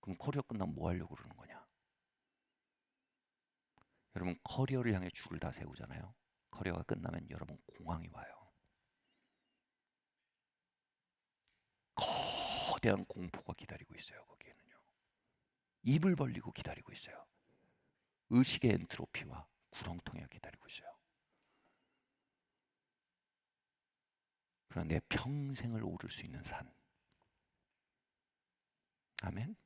그럼 커리어 끝나면 뭐 하려고 그러는 거냐? 여러분, 커리어를 향해 줄을 다 세우잖아요. 커리어가 끝나면 여러분 공황이 와요. 거대한 공포가 기다리고 있어요. 거기에는요. 입을 벌리고 기다리고 있어요. 의식의 엔트로피와 구렁텅이가 기다리고 있어요. 그러나 내 평생을 오를 수 있는 산. 아멘.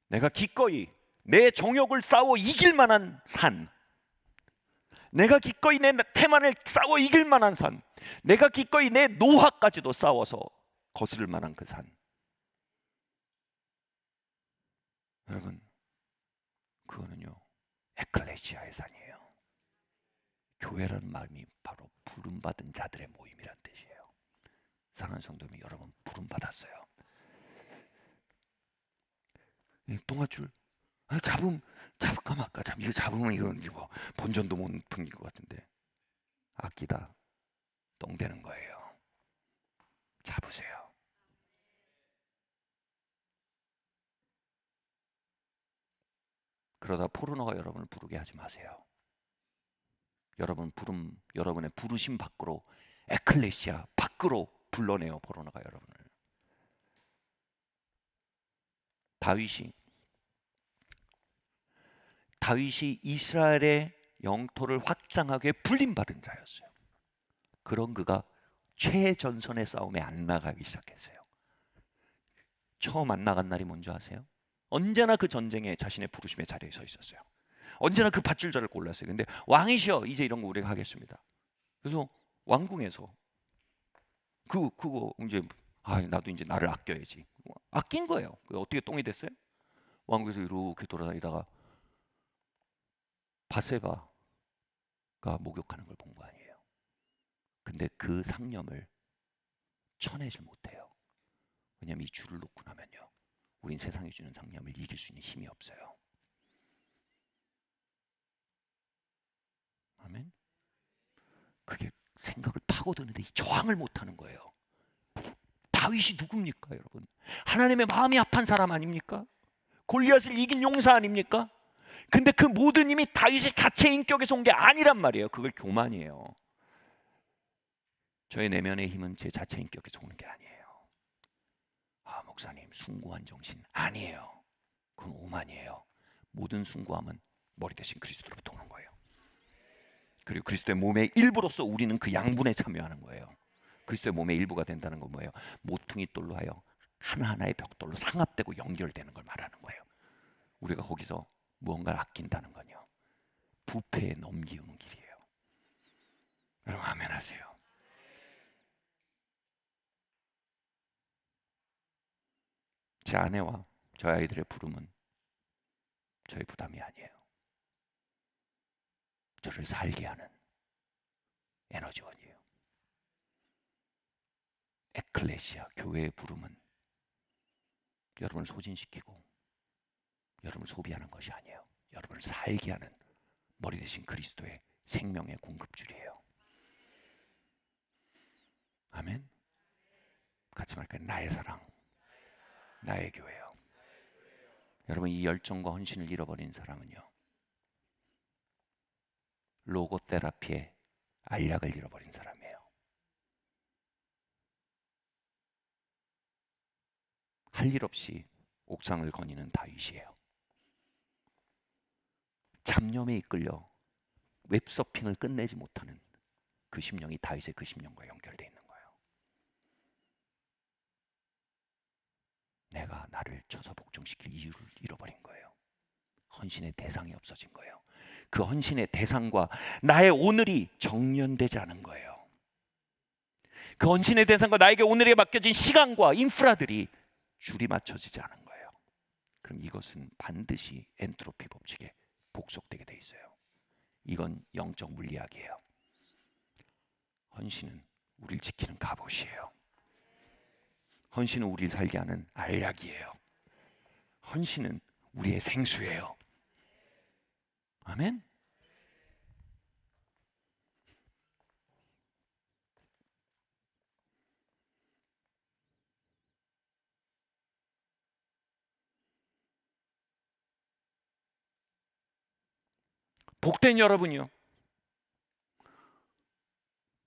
내가 기꺼이 내 정욕을 싸워 이길 만한 산. 내가 기꺼이 내 태만을 싸워 이길 만한 산. 내가 기꺼이 내 노화까지도 싸워서 거스를 만한 그 산. 여러분, 그거는요 에클레시아의 산이에요. 교회라는 마음이 바로 부름받은 자들의 모임이란 뜻이에요. 사랑하는 성도님, 여러분 부름받았어요. 동아줄 잡을까 말까. 이거 잡으면 이건 뭐 본전도 못 풍길 것 같은데 아끼다 똥 되는 거예요. 잡으세요. 그러다 포르노가 여러분을 부르게 하지 마세요. 여러분의 부르심 밖으로, 에클레시아 밖으로 불러내요. 포르노가 여러분을. 다윗이 이스라엘의 영토를 확장하게 불림받은 자였어요. 그런 그가 최전선의 싸움에 안 나가기 시작했어요. 처음 안 나간 날이 뭔지 아세요? 언제나 그 전쟁에 자신의 부르심의 자리에 서 있었어요. 언제나 그 밧줄 자를 골랐어요. 근데 왕이시여, 이제 이런 거 우리가 하겠습니다. 그래서 왕궁에서 그거 이제 나도 이제 나를 아껴야지. 아낀 거예요. 어떻게 똥이 됐어요? 왕궁에서 이렇게 돌아다니다가 바세바가 목욕하는 걸 본 거 아니에요. 근데 그 상념을 쳐내질 못해요. 왜냐하면 이 줄을 놓고 나면요, 우린 세상이 주는 상념을 이길 수 있는 힘이 없어요. 아멘. 그게 생각을 파고드는데 저항을 못하는 거예요. 다윗이 누굽니까, 여러분? 하나님의 마음이 아픈 사람 아닙니까? 골리앗을 이긴 용사 아닙니까? 근데 그 모든 힘이 다윗의 자체 인격에서 온 게 아니란 말이에요. 그걸 교만이에요. 저의 내면의 힘은 제 자체 인격에서 오는 게 아니에요. 목사님, 숭고한 정신 아니에요. 그건 오만이에요. 모든 숭고함은 머리 대신 그리스도로부터 오는 거예요. 그리고 그리스도의 몸의 일부로서 우리는 그 양분에 참여하는 거예요. 그리스도의 몸의 일부가 된다는 건 뭐예요? 모퉁이 돌로 하여 하나하나의 벽돌로 상합되고 연결되는 걸 말하는 거예요. 우리가 거기서 무언가를 아낀다는 건요, 부패에 넘기우는 길이에요. 여러분 아멘 하세요. 제 아내와 저희 아이들의 부름은 저의 부담이 아니에요. 저를 살게 하는 에너지원이에요. 에클레시아, 교회의 부름은 여러분을 소진시키고 여러분을 소비하는 것이 아니에요. 여러분을 살게 하는 머리 대신 그리스도의 생명의 공급줄이에요. 아멘. 같이 말할까요? 나의 사랑, 나의 교회요. 여러분, 이 열정과 헌신을 잃어버린 사람은요, 로고테라피의 알약을 잃어버린 사람이에요. 할 일 없이 옥상을 거니는 다윗이에요. 잡념에 이끌려 웹서핑을 끝내지 못하는 그 심령이 다윗의 그 심령과 연결되어 있는 거예요. 내가 나를 쳐서 복종시킬 이유를 잃어버린 거예요. 헌신의 대상이 없어진 거예요. 그 헌신의 대상과 나의 오늘이 정련되지 않은 거예요. 그 헌신의 대상과 나에게 오늘에 맡겨진 시간과 인프라들이 줄이 맞춰지지 않은 거예요. 그럼 이것은 반드시 엔트로피 법칙에 복속되게 돼 있어요. 이건 영적 물리학이에요. 헌신은 우리를 지키는 갑옷이에요. 헌신은 우리를 살게 하는 알약이에요. 헌신은 우리의 생수예요. 아멘. 복된 여러분이요,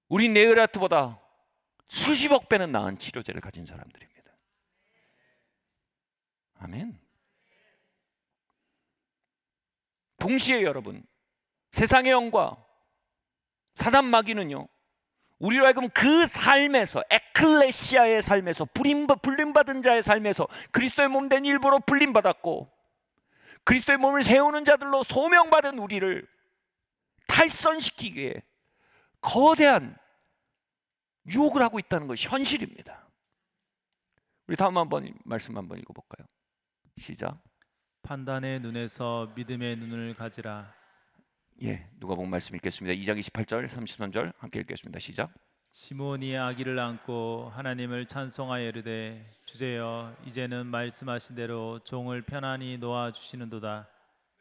우리 네흐라트보다 수십억 배는 나은 치료제를 가진 사람들입니다. 아멘. 동시에 여러분, 세상의 영과 사단 마귀는요, 우리로 하여금 그 삶에서, 에클레시아의 삶에서, 불림받은 자의 삶에서 그리스도의 몸된 일부로 불림받았고 그리스도의 몸을 세우는 자들로 소명받은 우리를 탈선시키기 위해 거대한 유혹을 하고 있다는 것이 현실입니다. 우리 다음 한번 말씀 한번 읽어볼까요? 시작. 판단의 눈에서 믿음의 눈을 가지라. 예, 누가복음 말씀 읽겠습니다. 2장 28절, 33절 함께 읽겠습니다. 시작. 시몬이 아기를 안고 하나님을 찬송하여 이르되 주제여 이제는 말씀하신 대로 종을 편안히 놓아 주시는도다.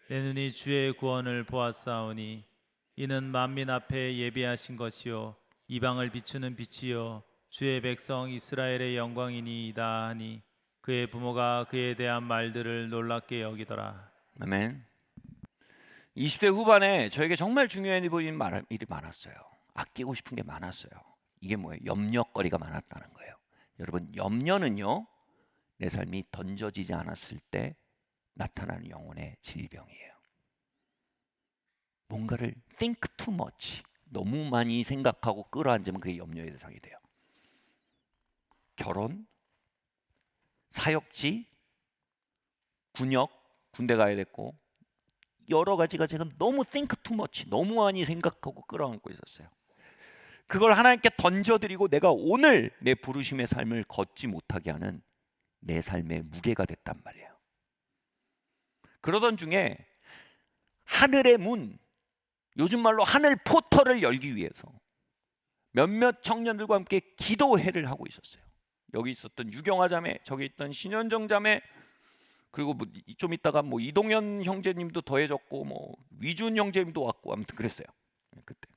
내 눈이 주의 구원을 보았사오니 이는 만민 앞에 예비하신 것이요 이방을 비추는 빛이요 주의 백성 이스라엘의 영광이니이다 하니 그의 부모가 그에 대한 말들을 놀랍게 여기더라. 아멘. 20대 후반에 저에게 정말 중요해 보이는 일이 많았어요. 아끼고 싶은 게 많았어요. 이게 뭐예요? 염려거리가 많았다는 거예요. 여러분, 염려는요, 내 삶이 던져지지 않았을 때 나타나는 영혼의 질병이에요. 뭔가를 think too much, 너무 많이 생각하고 끌어안으면 그게 염려의 대상이 돼요. 결혼, 사역지, 군역, 군대 가야 됐고 여러 가지가 제가 너무 think too much, 너무 많이 생각하고 끌어안고 있었어요. 그걸 하나님께 던져드리고 내가 오늘 내 부르심의 삶을 걷지 못하게 하는 내 삶의 무게가 됐단 말이에요. 그러던 중에 하늘의 문, 요즘 말로 하늘 포털을 열기 위해서 몇몇 청년들과 함께 기도회를 하고 있었어요. 여기 있었던 유경아 자매, 저기 있던 신현정 자매, 그리고 좀 있다가 이동현 형제님도 더해졌고 위준 형제님도 왔고 아무튼 그랬어요. 그때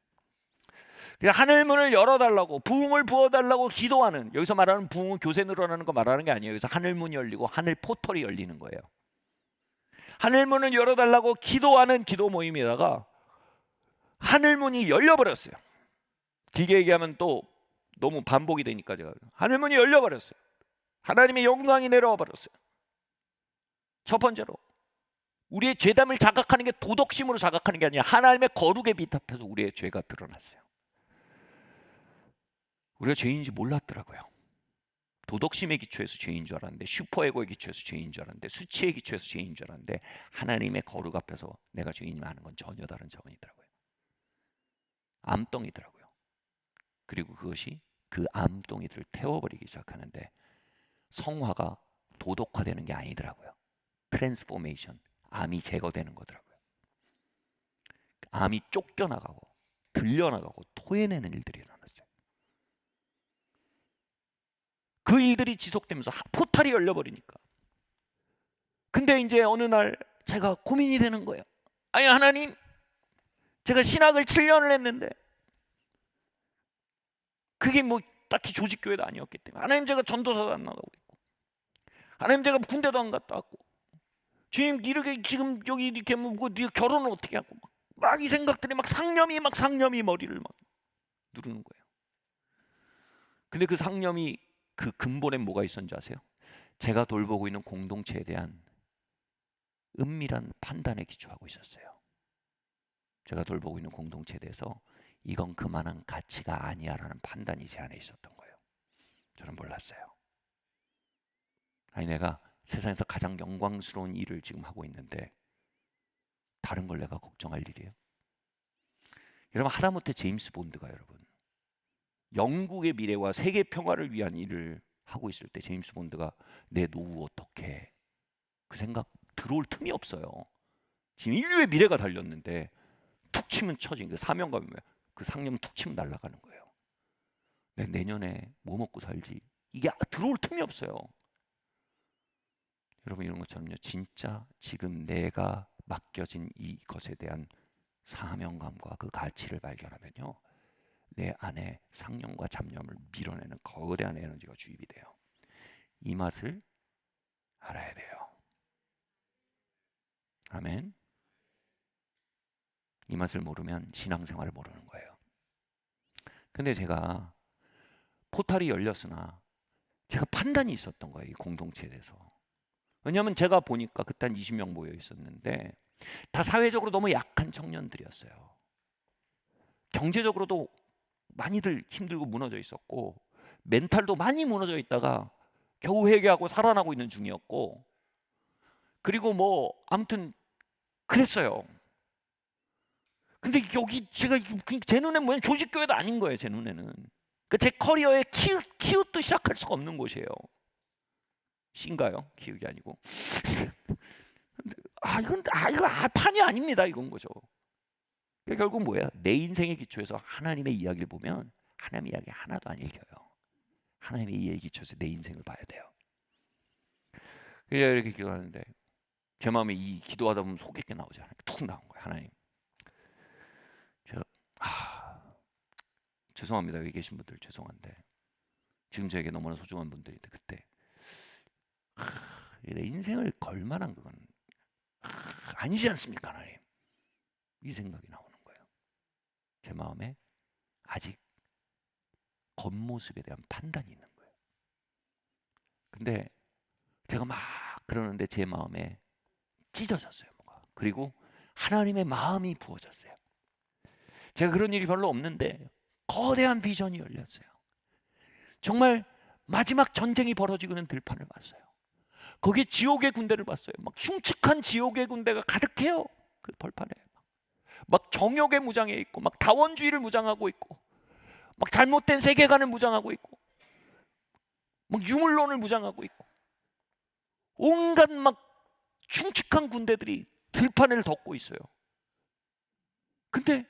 하늘 문을 열어달라고, 부흥을 부어달라고 기도하는, 여기서 말하는 부흥은 교세 늘어나는 거 말하는 게 아니에요. 여기서 하늘 문이 열리고 하늘 포털이 열리는 거예요. 하늘 문을 열어달라고 기도하는 기도 모임에다가 하늘 문이 열려버렸어요. 길게 얘기하면 또 너무 반복이 되니까 제가 하늘 문이 열려버렸어요. 하나님의 영광이 내려와 버렸어요. 첫 번째로 우리의 죄담을 자각하는 게 도덕심으로 자각하는 게 아니라 하나님의 거룩에 비탑해서 우리의 죄가 드러났어요. 우리가 죄인인지 몰랐더라고요. 도덕심에 기초해서 죄인 줄 알았는데, 슈퍼에고에 기초해서 죄인 줄 알았는데, 수치에 기초해서 죄인 줄 알았는데, 하나님의 거룩 앞에서 내가 죄인이면 하는 건 전혀 다른 차원이더라고요. 암덩이더라고요. 그리고 그것이 그 암덩이들을 태워버리기 시작하는데 성화가 도덕화되는 게 아니더라고요. 트랜스포메이션, 암이 제거되는 거더라고요. 암이 쫓겨나가고 들려나가고 토해내는 일들이 일어났어요. 그 일들이 지속되면서 포탈이 열려버리니까. 근데 이제 어느 날 제가 고민이 되는 거예요. 아니 하나님, 제가 신학을 7년을 했는데 그게 뭐 딱히 조직교회도 아니었기 때문에, 하나님 제가 전도사도 안 나가고 있고, 하나님 제가 군대도 안 갔다 왔고, 주님 이렇게 지금 여기 이렇게 뭐 네가 결혼을 어떻게 하고 막 이 생각들이 막 상념이 머리를 막 누르는 거예요. 근데 그 상념이 그 근본에 뭐가 있었는지 아세요? 제가 돌보고 있는 공동체에 대한 은밀한 판단에 기초하고 있었어요. 제가 돌보고 있는 공동체에 대해서 이건 그만한 가치가 아니야라는 판단이 제 안에 있었던 거예요. 저는 몰랐어요. 아니 내가 세상에서 가장 영광스러운 일을 지금 하고 있는데 다른 걸 내가 걱정할 일이에요? 여러분, 하다못해 제임스 본드가 여러분 영국의 미래와 세계 평화를 위한 일을 하고 있을 때 제임스 본드가 내 노후 어떻게, 그 생각 들어올 틈이 없어요. 지금 인류의 미래가 달렸는데 툭 치면 처진 그 사명감이 뭐야? 그 상념 툭 치면 날아가는 거예요. 내년에 뭐 먹고 살지, 이게 들어올 틈이 없어요. 여러분, 이런 것처럼요, 진짜 지금 내가 맡겨진 이것에 대한 사명감과 그 가치를 발견하면요, 내 안에 상념과 잡념을 밀어내는 거대한 에너지가 주입이 돼요. 이 맛을 알아야 돼요. 아멘. 이 맛을 모르면 신앙생활을 모르는 거예요. 근데 제가 포탈이 열렸으나 제가 판단이 있었던 거예요, 이 공동체에 대해서. 왜냐하면 제가 보니까 그때 한 20명 모여 있었는데 다 사회적으로 너무 약한 청년들이었어요. 경제적으로도 많이들 힘들고 무너져 있었고, 멘탈도 많이 무너져 있다가 겨우 회개하고 살아나고 있는 중이었고, 그리고 뭐 아무튼 그랬어요. 근데 여기 제가 제 눈에는 뭐냐, 조직교회도 아닌 거예요. 제 눈에는. 그러니까 제 커리어에 키웃도 시작할 수가 없는 곳이에요. 씨인가요? 키우기 아니고. 이건 판이 아닙니다. 이건 거죠. 그러니까 결국 뭐야? 내 인생의 기초에서 하나님의 이야기를 보면 하나님의 이야기 하나도 안 읽혀요. 하나님의 이야기 기초에서 내 인생을 봐야 돼요. 그래서 이렇게 기도하는데 제 마음에 이 기도하다 보면 속에 나오잖아요. 툭 나온 거예요. 하나님, 제가 죄송합니다. 여기 계신 분들 죄송한데 지금 저에게 너무나 소중한 분들인데 그때 내 인생을 걸 만한 그건 아니지 않습니까, 하나님? 이 생각이 나오는 거예요. 제 마음에 아직 겉모습에 대한 판단이 있는 거예요. 근데 제가 막 그러는데 제 마음에 찢어졌어요, 뭐가. 그리고 하나님의 마음이 부어졌어요. 제가 그런 일이 별로 없는데 거대한 비전이 열렸어요. 정말 마지막 전쟁이 벌어지고 있는 들판을 봤어요. 거기에 지옥의 군대를 봤어요. 막 흉측한 지옥의 군대가 가득해요. 그 벌판에 막 정욕에 무장해 있고, 막 다원주의를 무장하고 있고, 막 잘못된 세계관을 무장하고 있고, 막 유물론을 무장하고 있고, 온갖 막 흉측한 군대들이 들판을 덮고 있어요. 근데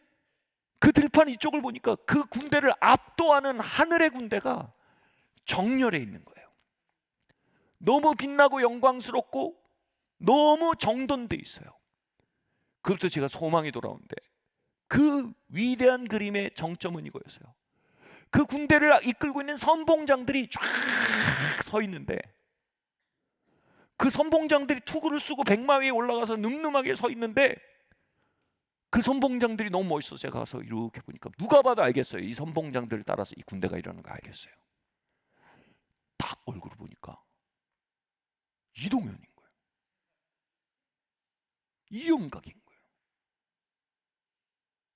그 들판 이쪽을 보니까 그 군대를 압도하는 하늘의 군대가 정렬해 있는 거예요. 너무 빛나고 영광스럽고 너무 정돈돼 있어요. 그부터 제가 소망이 돌아오는데 그 위대한 그림의 정점은 이거였어요. 그 군대를 이끌고 있는 선봉장들이 쫙 서 있는데 그 선봉장들이 투구를 쓰고 백마 위에 올라가서 늠름하게 서 있는데 그 선봉장들이 너무 멋있어서 제가 가서 이렇게 보니까 누가 봐도 알겠어요. 이 선봉장들을 따라서 이 군대가 일어나는 거 알겠어요. 딱 얼굴을 보니까 이동현인 거예요. 이영각인 거예요.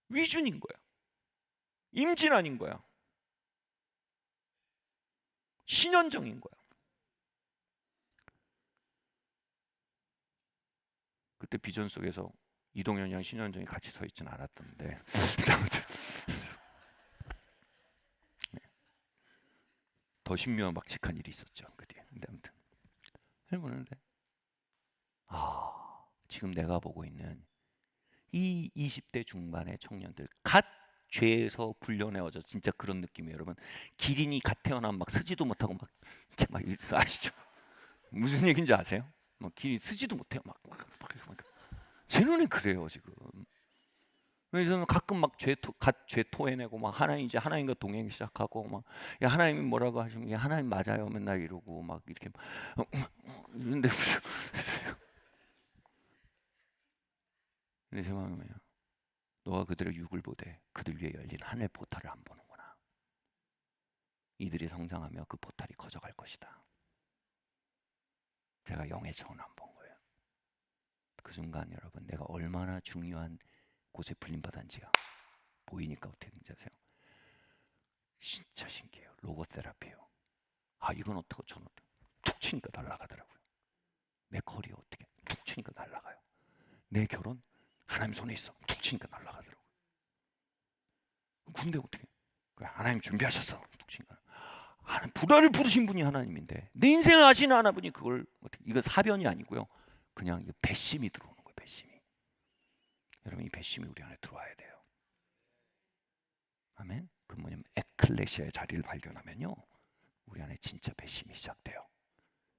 위준인 거야. 임진환인 거야. 신현정인 거야. 그때 비전 속에서 이동현이랑 신현정이 같이 서 있지는 않았던데 더 신묘한 박직한 일이 있었죠. 그 뒤에. 근데 아무튼 해보는데 지금 내가 보고 있는 이 20대 중반의 청년들, 갓 죄에서 불려내어져, 진짜 그런 느낌이에요. 여러분, 기린이 갓 태어나면 막 쓰지도 못하고 막 이렇게 막 아시죠? 무슨 얘기인지 아세요? 막 기린 쓰지도 못해요. 제 눈에 그래요 지금. 그래서 가끔 막 갓죄 토해내고 막 하나님과 동행 시작하고 막, 야 하나님이 뭐라고 하시면, 야 하나님 맞아요 맨날 이러고 막 이렇게 이런데 무슨 근데 제 마음이 뭐냐, 너가 그들의 육을 보되 그들 위에 열린 하늘 포탈을 안 보는구나. 이들이 성장하며 그 포탈이 커져갈 것이다. 제가 영의 차원 안 본 거예요. 그 순간 여러분, 내가 얼마나 중요한 곳에 불림받았는지가 보이니까 어떻게 되는지 아세요? 진짜 신기해요. 로고 테라피예요. 아 이건 어떻고 저는 어떻고, 툭 치니까 날아가더라고요. 내 커리어 어떻게 툭 치니까 날아가요. 내 결혼 하나님 손에 있어. 툭 치니까 날아가더라고요. 근데 어떻게 하나님 준비하셨어. 툭 치니까. 하나님 불화를 부르신 분이 하나님인데 내 인생을 아시는 하나님이 그걸 어떻게, 이거 사변이 아니고요. 그냥 이거 배심이 들어오는 거예요. 배심이. 여러분, 이 배심이 우리 안에 들어와야 돼요. 아멘. 그 뭐냐면 에클레시아의 자리를 발견하면요, 우리 안에 진짜 배심이 시작돼요.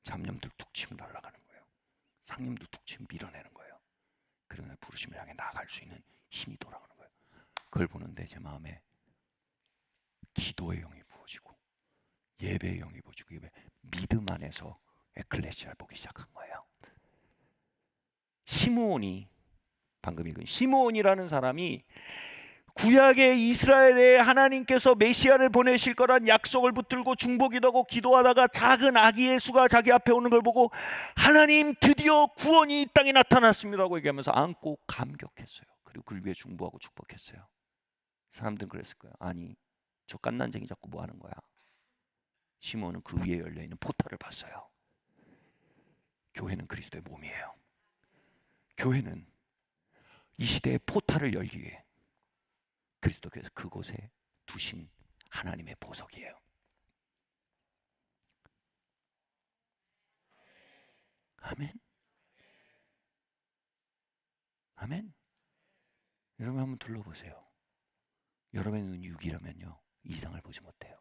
잡념들 툭 치면 날아가는 거예요. 상념도 툭 치면 밀어내는 거예요. 그러나 부르심을 향해 나아갈 수 있는 힘이 돌아오는 거예요. 그걸 보는데 제 마음에 기도의 영이 부어지고 예배의 영이 부어지고 믿음 안에서 에클레시아를 보기 시작한 거예요. 시므온이, 방금 읽은 시므온이라는 사람이 구약의 이스라엘에 하나님께서 메시아를 보내실 거란 약속을 붙들고 중보기도하고 기도하다가 작은 아기 예수가 자기 앞에 오는 걸 보고 하나님 드디어 구원이 이 땅에 나타났습니다고 얘기하면서 안고 감격했어요. 그리고 그를 위해 중보하고 축복했어요. 사람들은 그랬을 거예요. 아니 저 깐난쟁이 자꾸 뭐 하는 거야. 시몬은 그 위에 열려있는 포탈을 봤어요. 교회는 그리스도의 몸이에요. 교회는 이 시대의 포탈을 열기 위해 그리스도께서 그곳에 두신 하나님의 보석이에요. 아멘. 아멘. 여러분 한번 둘러보세요. 여러분의 눈이 6이라면요 이상을 보지 못해요.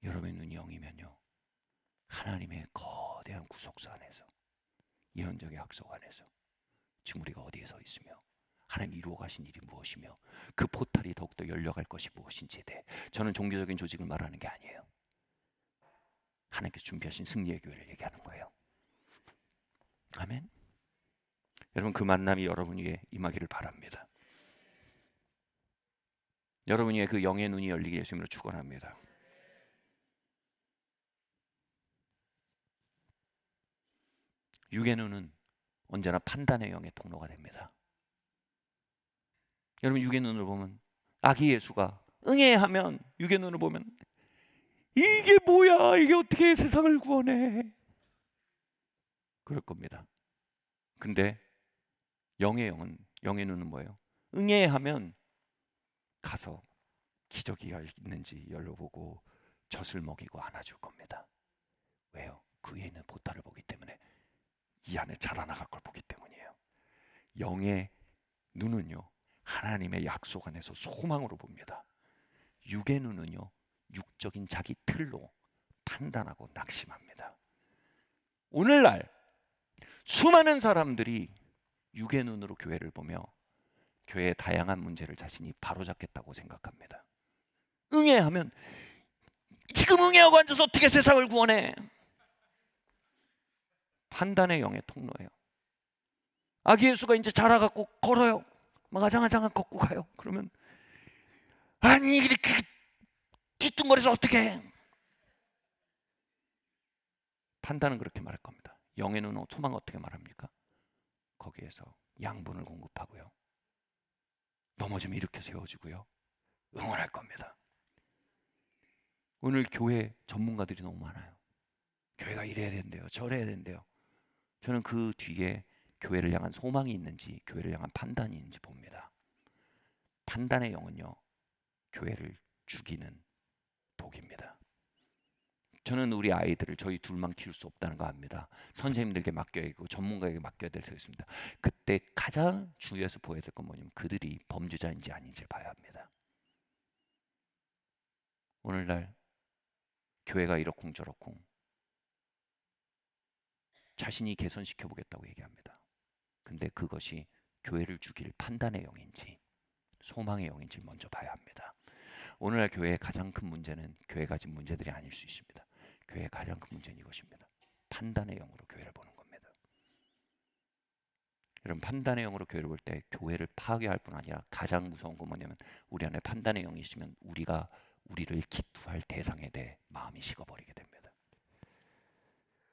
여러분의 눈이 0이면요 하나님의 거대한 구속사 안에서, 예언적의 약속 안에서 지금 우리가 어디에 서 있으며 하나님 이루어 가신 일이 무엇이며 그 포탈이 더욱더 열려갈 것이 무엇인지에 대해, 저는 종교적인 조직을 말하는 게 아니에요. 하나님께서 준비하신 승리의 교회를 얘기하는 거예요. 아멘. 여러분, 그 만남이 여러분 위에 임하기를 바랍니다. 여러분 위에 그 영의 눈이 열리게 예수님으로 축원합니다. 육의 눈은 언제나 판단의 영의 통로가 됩니다. 여러분, 육의 눈을 보면 아기 예수가 응애하면, 육의 눈을 보면 이게 뭐야, 이게 어떻게 세상을 구원해, 그럴 겁니다. 근데 영의 눈은 뭐예요? 응애하면 가서 기저귀가 있는지 열어보고 젖을 먹이고 안아줄 겁니다. 왜요? 그 위에 있는 보따를 보기 때문에, 이 안에 자라나갈 걸 보기 때문이에요. 영의 눈은요 하나님의 약속 안에서 소망으로 봅니다. 육의 눈은요 육적인 자기 틀로 판단하고 낙심합니다. 오늘날 수많은 사람들이 육의 눈으로 교회를 보며 교회의 다양한 문제를 자신이 바로잡겠다고 생각합니다. 응애하면, 지금 응애하고 앉아서 어떻게 세상을 구원해? 판단의 영의 통로예요. 아기 예수가 이제 자라갖고 걸어요. 막 아장아장한 걷고 가요. 그러면 아니 이렇게 뒤뚱거려서 어떻게 해? 판단은 그렇게 말할 겁니다. 영의 눈은 소망은 어떻게 말합니까? 거기에서 양분을 공급하고요, 넘어지면 일으켜 세워주고요, 응원할 겁니다. 오늘 교회 전문가들이 너무 많아요. 교회가 이래야 된대요, 저래야 된대요. 저는 그 뒤에 교회를 향한 소망이 있는지, 교회를 향한 판단이 있는지 봅니다. 판단의 영은요 교회를 죽이는 독입니다. 저는 우리 아이들을 저희 둘만 키울 수 없다는 거 압니다. 선생님들에게 맡겨야 되고 전문가에게 맡겨야 될 수 있습니다. 그때 가장 주의해서 보여야 될 건 뭐냐면 그들이 범죄자인지 아닌지 봐야 합니다. 오늘날 교회가 이러쿵저러쿵 자신이 개선시켜 보겠다고 얘기합니다. 근데 그것이 교회를 죽일 판단의 영인지 소망의 영인지 먼저 봐야 합니다. 오늘날 교회의 가장 큰 문제는 교회가 가진 문제들이 아닐 수 있습니다. 교회의 가장 큰 문제는 이것입니다. 판단의 영으로 교회를 보는 겁니다. 여러분, 판단의 영으로 교회를 볼 때 교회를 파괴할 뿐 아니라 가장 무서운 건 뭐냐면 우리 안에 판단의 영이 있으면 우리가 우리를 기투할 대상에 대해 마음이 식어버리게 됩니다.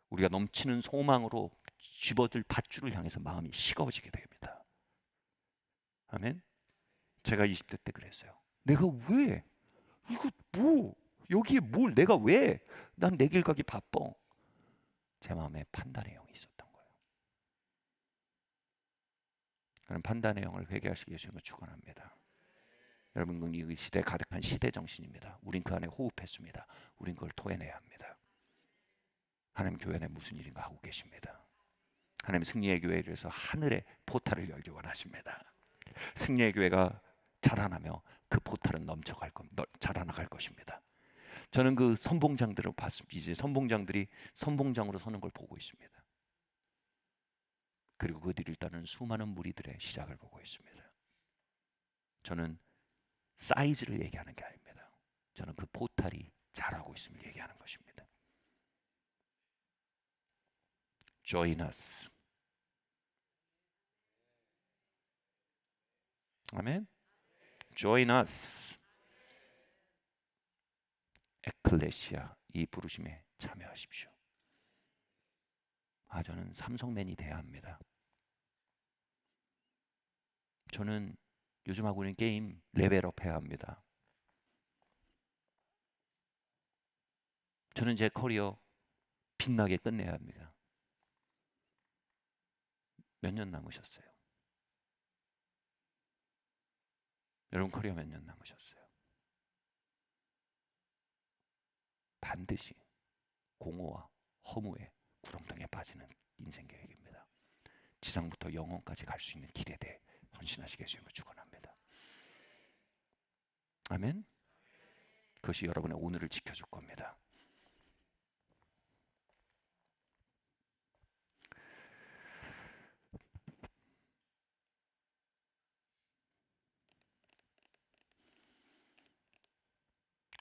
우리가 넘치는 소망으로 집어들 밧줄을 향해서 마음이 식어지게 됩니다. 아멘. 제가 20대 때 그랬어요. 내가 왜 이거 뭐 여기에 뭘 내가 왜 난 내 길 가기 바빠. 제 마음에 판단의 영이 있었던 거예요. 그런 판단의 영을 회개하시기 예수님을 축원합니다. 여러분, 이 시대에 가득한 시대 정신입니다. 우린 그 안에 호흡했습니다. 우린 그걸 토해내야 합니다. 하나님 교회 안에 무슨 일인가 하고 계십니다. 하나님 승리의 교회에 대해서 하늘의 포탈을 열기 원하십니다. 승리의 교회가 자라나며 그 포탈은 넘쳐갈 겁니다. 자라나갈 것입니다. 저는 그 선봉장들을 봤습니다. 이제 선봉장들이 선봉장으로 서는 걸 보고 있습니다. 그리고 그들을 따르는 수많은 무리들의 시작을 보고 있습니다. 저는 사이즈를 얘기하는 게 아닙니다. 저는 그 포탈이 자라고 있음을 얘기하는 것입니다. Join us. 아멘. Join us. 에클레시아, 이 부르심에 참여하십시오. 저는 삼성맨이 돼야 합니다. 저는 요즘 하고 있는 게임 레벨업 해야 합니다. 저는 제 커리어 빛나게 끝내야 합니다. 몇 년 남으셨어요? 여러분 커리어 몇 년 남으셨어요? 반드시 공허와 허무의 구렁텅이에 빠지는 인생 계획입니다. 지상부터 영혼까지 갈 수 있는 길에 대해 헌신하시게 해주심을 축원합니다. 아멘. 그것이 여러분의 오늘을 지켜줄 겁니다.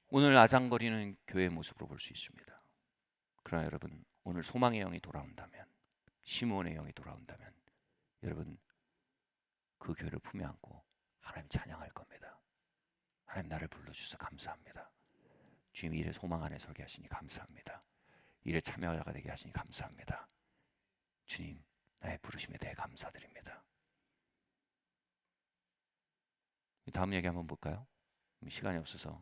오늘 아장거리는 교회의 모습으로 볼 수 있습니다. 그러나 여러분, 오늘 소망의 영이 돌아온다면, 시므온의 영이 돌아온다면 여러분 그 교회를 품에 안고 하나님 찬양할 겁니다. 하나님 나를 불러주셔서 감사합니다. 주님 일의 소망 안에 서게 하시니 감사합니다. 일에 참여자가 되게 하시니 감사합니다. 주님 나의 부르심에 대해 감사드립니다. 다음 얘기 한번 볼까요? 시간이 없어서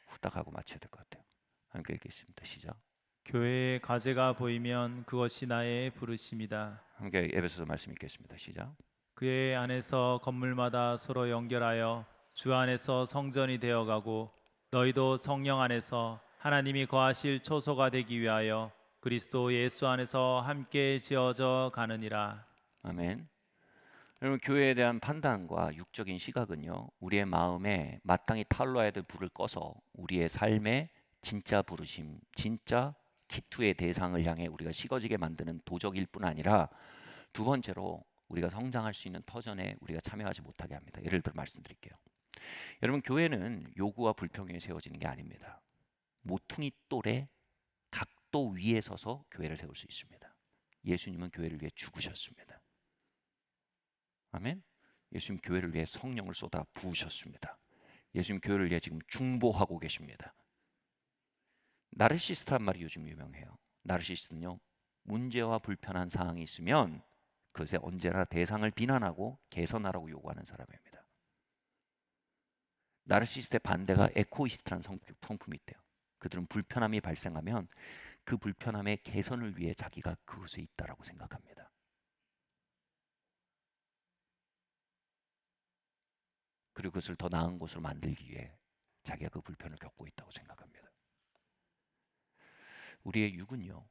후딱 하고 마쳐야 될 것 같아요. 함께 읽겠습니다. 시작. 교회의 가제가 보이면 그것이 나의 부르심이다. 함께 에베소서 말씀 읽겠습니다. 시작. 그의 안에서 건물마다 서로 연결하여 주 안에서 성전이 되어가고 너희도 성령 안에서 하나님이 거하실 초소가 되기 위하여 그리스도 예수 안에서 함께 지어져 가느니라. 아멘. 여러분 교회에 대한 판단과 육적인 시각은요, 우리의 마음에 마땅히 타올라야 될 불을 꺼서 우리의 삶의 진짜 부르심, 진짜 기투의 대상을 향해 우리가 식어지게 만드는 도적일 뿐 아니라 두 번째로 우리가 성장할 수 있는 터전에 우리가 참여하지 못하게 합니다. 예를 들어 말씀드릴게요. 여러분 교회는 요구와 불평에 세워지는 게 아닙니다. 모퉁이 돌의 각도 위에 서서 교회를 세울 수 있습니다. 예수님은 교회를 위해 죽으셨습니다. 아멘. 예수님 교회를 위해 성령을 쏟아 부으셨습니다. 예수님 교회를 위해 지금 중보하고 계십니다. 나르시스트란 말이 요즘 유명해요. 나르시스트는요, 문제와 불편한 사항이 있으면 그것에 언제나 대상을 비난하고 개선하라고 요구하는 사람입니다. 나르시스트의 반대가 에코이스트라는 성품이 있대요. 그들은 불편함이 발생하면 그 불편함의 개선을 위해 자기가 그곳에 있다라고 생각합니다. 그리고 그것을 더 나은 곳으로 만들기 위해 자기가 그 불편을 겪고 있다고 생각합니다. 우리의 육은요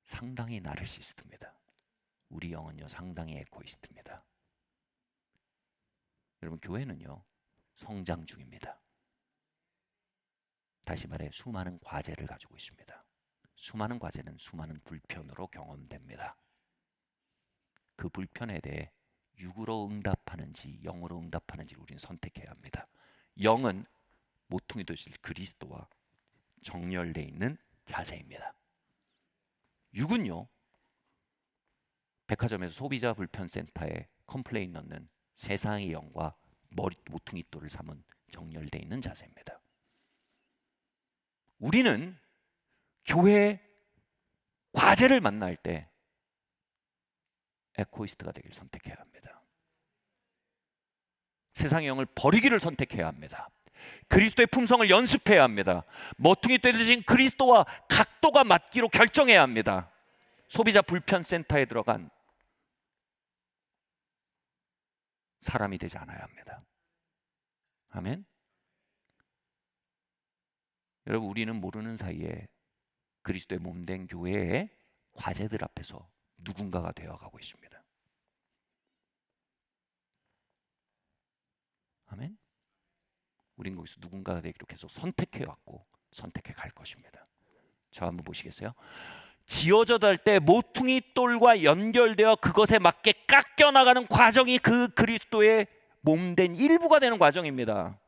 상당히 나르시스트입니다. 우리 영은요 상당히 에고이스트입니다. 여러분, 교회는요 성장 중입니다. 다시 말해 수많은 과제를 가지고 있습니다. 수많은 과제는 수많은 불편으로 경험됩니다. 그 불편에 대해 육으로 응답하는지 영으로 응답하는지 우리는 선택해야 합니다. 영은 모퉁이 되실 그리스도와 정렬되어 있는 자세입니다. 육은요 백화점에서 소비자 불편센터에 컴플레인 넣는 세상의 영과 모퉁이 돌을 삼은 정렬되어 있는 자세입니다. 우리는 교회 과제를 만날 때 에코이스트가 되길 선택해야 합니다. 세상의 영을 버리기를 선택해야 합니다. 그리스도의 품성을 연습해야 합니다. 모퉁이 때 되신 그리스도와 각도가 맞기로 결정해야 합니다. 소비자 불편센터에 들어간 사람이 되지 않아야 합니다. 아멘. 여러분, 우리는 모르는 사이에 그리스도의 몸된 교회의 과제들 앞에서 누군가가 되어가고 있습니다. 아멘. 우린 거기서 누군가가 되기로 계속 선택해왔고 선택해 갈 것입니다. 저 한번 보시겠어요? 지어져 달 때 모퉁이 돌과 연결되어 그것에 맞게 깎여 나가는 과정이 그 그리스도의 몸된 일부가 되는 과정입니다.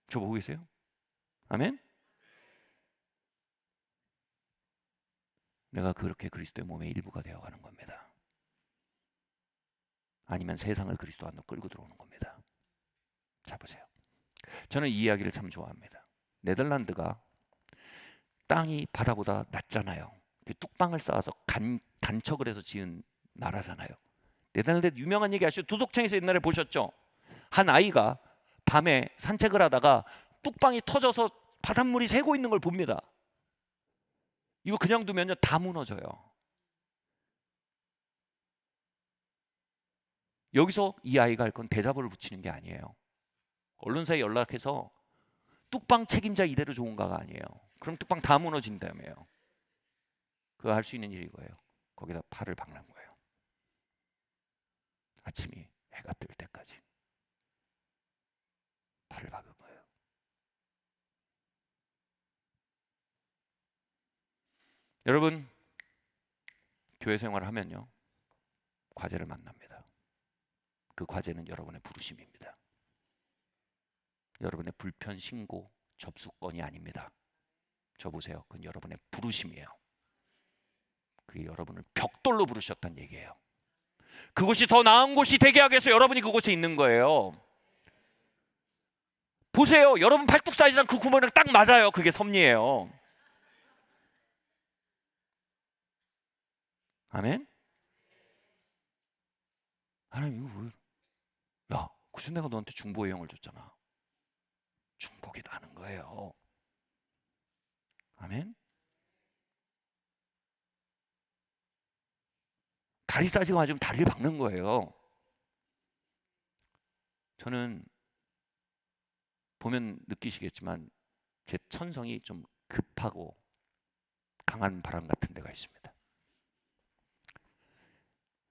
저 보고 계세요? 아멘. 내가 그렇게 그리스도의 몸의 일부가 되어가는 겁니다. 아니면 세상을 그리스도 안으로 끌고 들어오는 겁니다. 자, 보세요. 저는 이 이야기를 참 좋아합니다. 네덜란드가 땅이 바다보다 낮잖아요. 뚝방을 쌓아서 간척을 해서 지은 나라잖아요. 네덜란드 유명한 얘기 아시죠? 도덕청에서 옛날에 보셨죠? 한 아이가 밤에 산책을 하다가 뚝방이 터져서 바닷물이 새고 있는 걸 봅니다. 이거 그냥 두면요 다 무너져요. 여기서 이 아이가 할 건 대자보를 붙이는 게 아니에요. 언론사에 연락해서 뚝방 책임자 이대로 좋은가가 아니에요. 그럼 뚝방 다 무너진다며요. 그거 할 수 있는 일이 이거예요. 거기다 팔을 박는 거예요. 아침이 해가 뜰 때까지 팔을 박은 거예요. 여러분, 교회 생활을 하면요 과제를 만납니다. 그 과제는 여러분의 부르심입니다. 여러분의 불편 신고 접수권이 아닙니다. 저 보세요. 그건 여러분의 부르심이에요. 그게 여러분을 벽돌로 부르셨다는 얘기예요. 그곳이 더 나은 곳이 되게 하기 위해서 여러분이 그곳에 있는 거예요. 보세요. 여러분 팔뚝 사이즈랑 그 구멍이랑 딱 맞아요. 그게 섭리예요. 아멘? 하나님 이거 왜? 야, 그래서 내가 너한테 중보의 영을 줬잖아. 중복이 나는 거예요. 아멘? 다리 싸지가 맞으면 다리를 박는 거예요. 저는 보면 느끼시겠지만 제 천성이 좀 급하고 강한 바람 같은 데가 있습니다.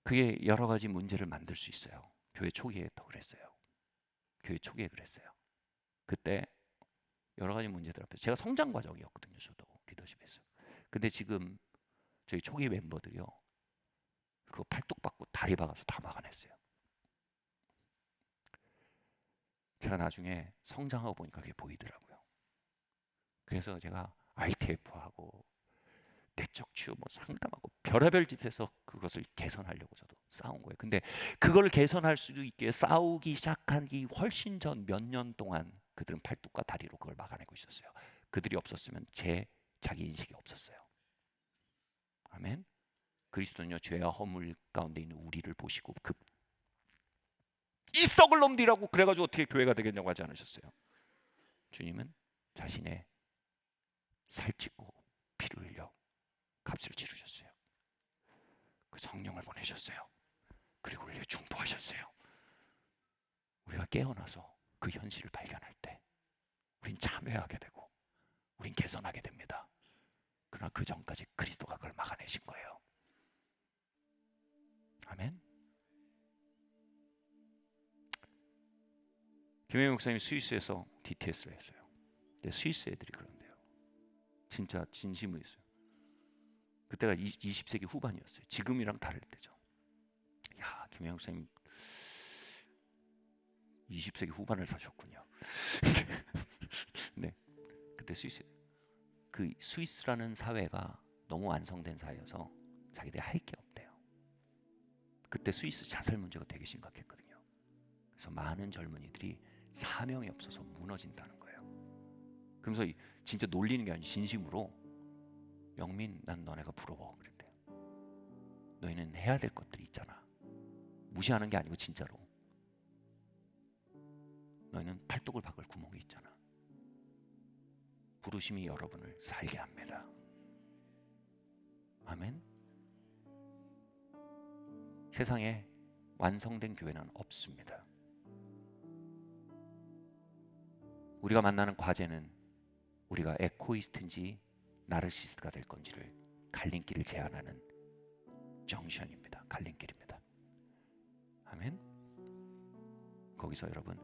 그게 여러 가지 문제를 만들 수 있어요. 교회 초기에 더 그랬어요. 교회 초기에 그랬어요. 그때 여러 가지 문제들 앞에서 제가 성장 과정이었거든요. 저도 리더십에서. 근데 지금 저희 초기 멤버들이요. 그거 팔뚝 박고 다리 박아서 다 막아냈어요. 제가 나중에 성장하고 보니까 그게 보이더라고요. 그래서 제가 RTF하고 내적 치유 뭐 상담하고 별의별 짓해서 그것을 개선하려고 저도 싸운 거예요. 근데 그걸 개선할 수 있게 싸우기 시작하기 훨씬 전 몇 년 동안 그들은 팔뚝과 다리로 그걸 막아내고 있었어요. 그들이 없었으면 제 자기 인식이 없었어요. 아멘. 그리스도는요 죄와 허물 가운데 있는 우리를 보시고 이 썩을 놈들이라고 그래가지고 어떻게 교회가 되겠냐고 하지 않으셨어요. 주님은 자신의 살찌고 피를 흘려 값을 치르셨어요. 그 성령을 보내셨어요. 그리고 우리를 중보하셨어요. 우리가 깨어나서 그 현실을 발견할 때 우린 참회하게 되고 우린 개선하게 됩니다. 그러나 그 전까지 그리스도가 그걸 막아내신 거예요. 아멘. 김혜영 목사님이 스위스에서 DTS를 했어요. 근데 스위스 애들이 그런데요. 진짜 진심으로 했어요. 그때가 20세기 후반이었어요. 지금이랑 다를 때죠. 야, 김혜영 목사님 20세기 후반을 사셨군요. 네, 그때 그 스위스라는 사회가 너무 완성된 사회여서 자기들이 할 게 없대요. 그때 스위스 자살 문제가 되게 심각했거든요. 그래서 많은 젊은이들이 사명이 없어서 무너진다는 거예요. 그러면서 진짜 놀리는 게 아니라 진심으로 영민, 난 너네가 부러워 그랬대요. 너희는 해야 될 것들이 있잖아. 무시하는 게 아니고 진짜로. 너희는 팔뚝을 박을 구멍이 있잖아. 부르심이 여러분을 살게 합니다. 아멘. 세상에 완성된 교회는 없습니다. 우리가 만나는 과제는 우리가 에코이스트인지 나르시스트가 될 건지를 갈림길을 제한하는 정션입니다. 갈림길입니다. 아멘. 거기서 여러분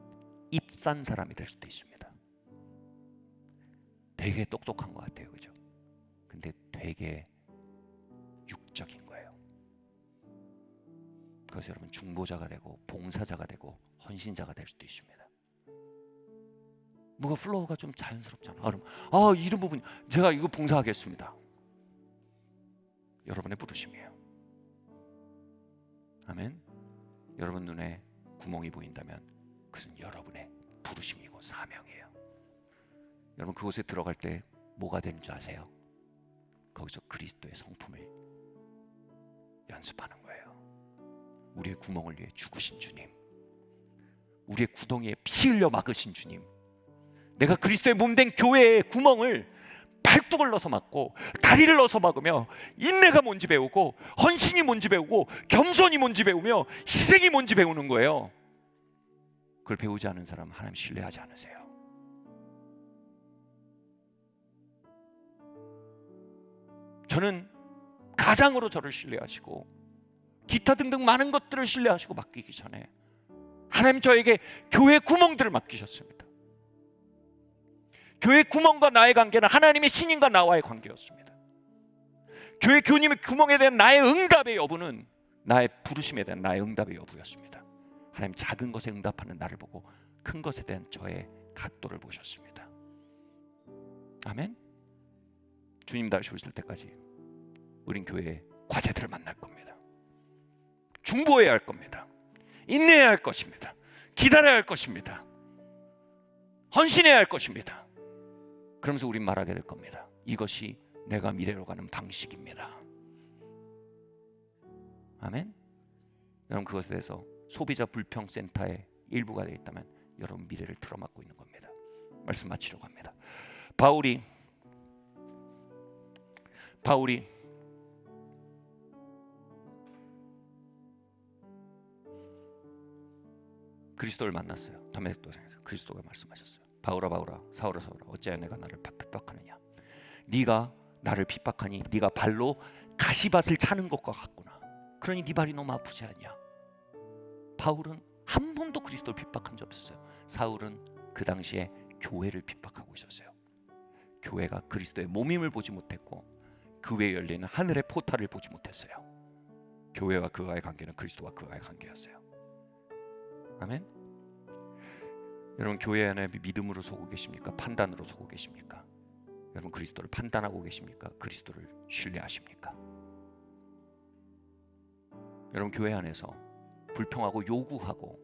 입산 사람이 될 수도 있습니다. 되게 똑똑한 것 같아요, 그죠? 근데 되게 육적인 거예요. 그래서 여러분 중보자가 되고 봉사자가 되고 헌신자가 될 수도 있습니다. 뭐가 플로우가 좀 자연스럽잖아. 그럼 이런 부분 제가 이거 봉사하겠습니다. 여러분의 부르심이에요. 아멘. 여러분 눈에 구멍이 보인다면 그것은 여러분의 부르심이고 사명이에요. 여러분 그곳에 들어갈 때 뭐가 되는 줄 아세요? 거기서 그리스도의 성품을 연습하는 거예요. 우리의 구멍을 위해 죽으신 주님, 우리의 구덩이에 피 흘려 막으신 주님, 내가 그리스도의 몸된 교회의 구멍을 팔뚝을 넣어서 막고 다리를 넣어서 막으며 인내가 뭔지 배우고 헌신이 뭔지 배우고 겸손이 뭔지 배우며 희생이 뭔지 배우는 거예요. 그걸 배우지 않은 사람 하나님 신뢰하지 않으세요. 저는 가장으로 저를 신뢰하시고 기타 등등 많은 것들을 신뢰하시고 맡기기 전에 하나님 저에게 교회 구멍들을 맡기셨습니다. 교회 구멍과 나의 관계는 하나님의 신인과 나와의 관계였습니다. 교회 교님의 구멍에 대한 나의 응답의 여부는 나의 부르심에 대한 나의 응답의 여부였습니다. 하나님 작은 것에 응답하는 나를 보고 큰 것에 대한 저의 각도를 보셨습니다. 아멘. 주님 다시 오실 때까지 우린 교회의 과제들을 만날 겁니다. 중보해야 할 겁니다. 인내해야 할 것입니다. 기다려야 할 것입니다. 헌신해야 할 것입니다. 그러면서 우린 말하게 될 겁니다. 이것이 내가 미래로 가는 방식입니다. 아멘. 여러분 그것에 대해서 소비자 불평센터의 일부가 되어 있다면 여러분 미래를 틀어막고 있는 겁니다. 말씀 마치려고 합니다. 바울이 그리스도를 만났어요. 다메섹 도상에서 그리스도가 말씀하셨어요. 바울아 바울아 사울아 사울아 어찌하여 내가 나를 핍박하느냐. 네가 나를 핍박하니 네가 발로 가시밭을 차는 것과 같구나. 그러니 네 발이 너무 아프지 않냐. 바울은 한 번도 그리스도를 핍박한 적 없었어요. 사울은 그 당시에 교회를 핍박하고 있었어요. 교회가 그리스도의 몸임을 보지 못했고 그 외에 열리는 하늘의 포탈을 보지 못했어요. 교회와 그와의 관계는 그리스도와 그와의 관계였어요. 아멘. 여러분 교회 안에 믿음으로 서고 계십니까? 판단으로 서고 계십니까? 여러분 그리스도를 판단하고 계십니까? 그리스도를 신뢰하십니까? 여러분 교회 안에서 불평하고 요구하고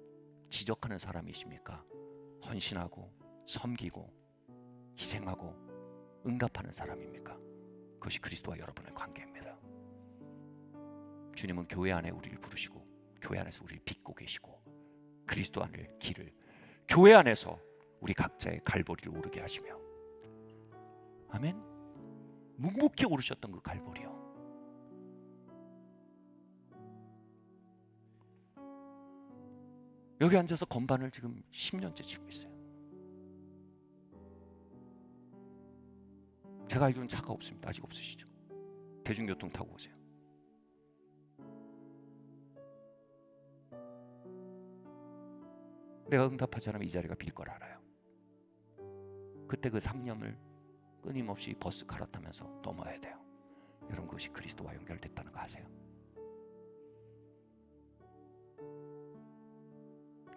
지적하는 사람이십니까? 헌신하고 섬기고 희생하고 응답하는 사람입니까? 그것이 그리스도와 여러분의 관계입니다. 주님은 교회 안에 우리를 부르시고 교회 안에서 우리를 빚고 계시고 그리스도 안의 길을 교회 안에서 우리 각자의 갈보리를 오르게 하시며 아멘. 묵묵히 오르셨던 그 갈보리요. 여기 앉아서 건반을 지금 10년째 치고 있어요. 제가 알기로는 차가 없습니다. 아직 없으시죠? 대중교통 타고 오세요. 내가 응답하지 않으면 이 자리가 빌 걸 알아요. 그때 그 3년을 끊임없이 버스 갈아타면서 넘어야 돼요. 여러분, 그것이 그리스도와 연결됐다는 거 아세요?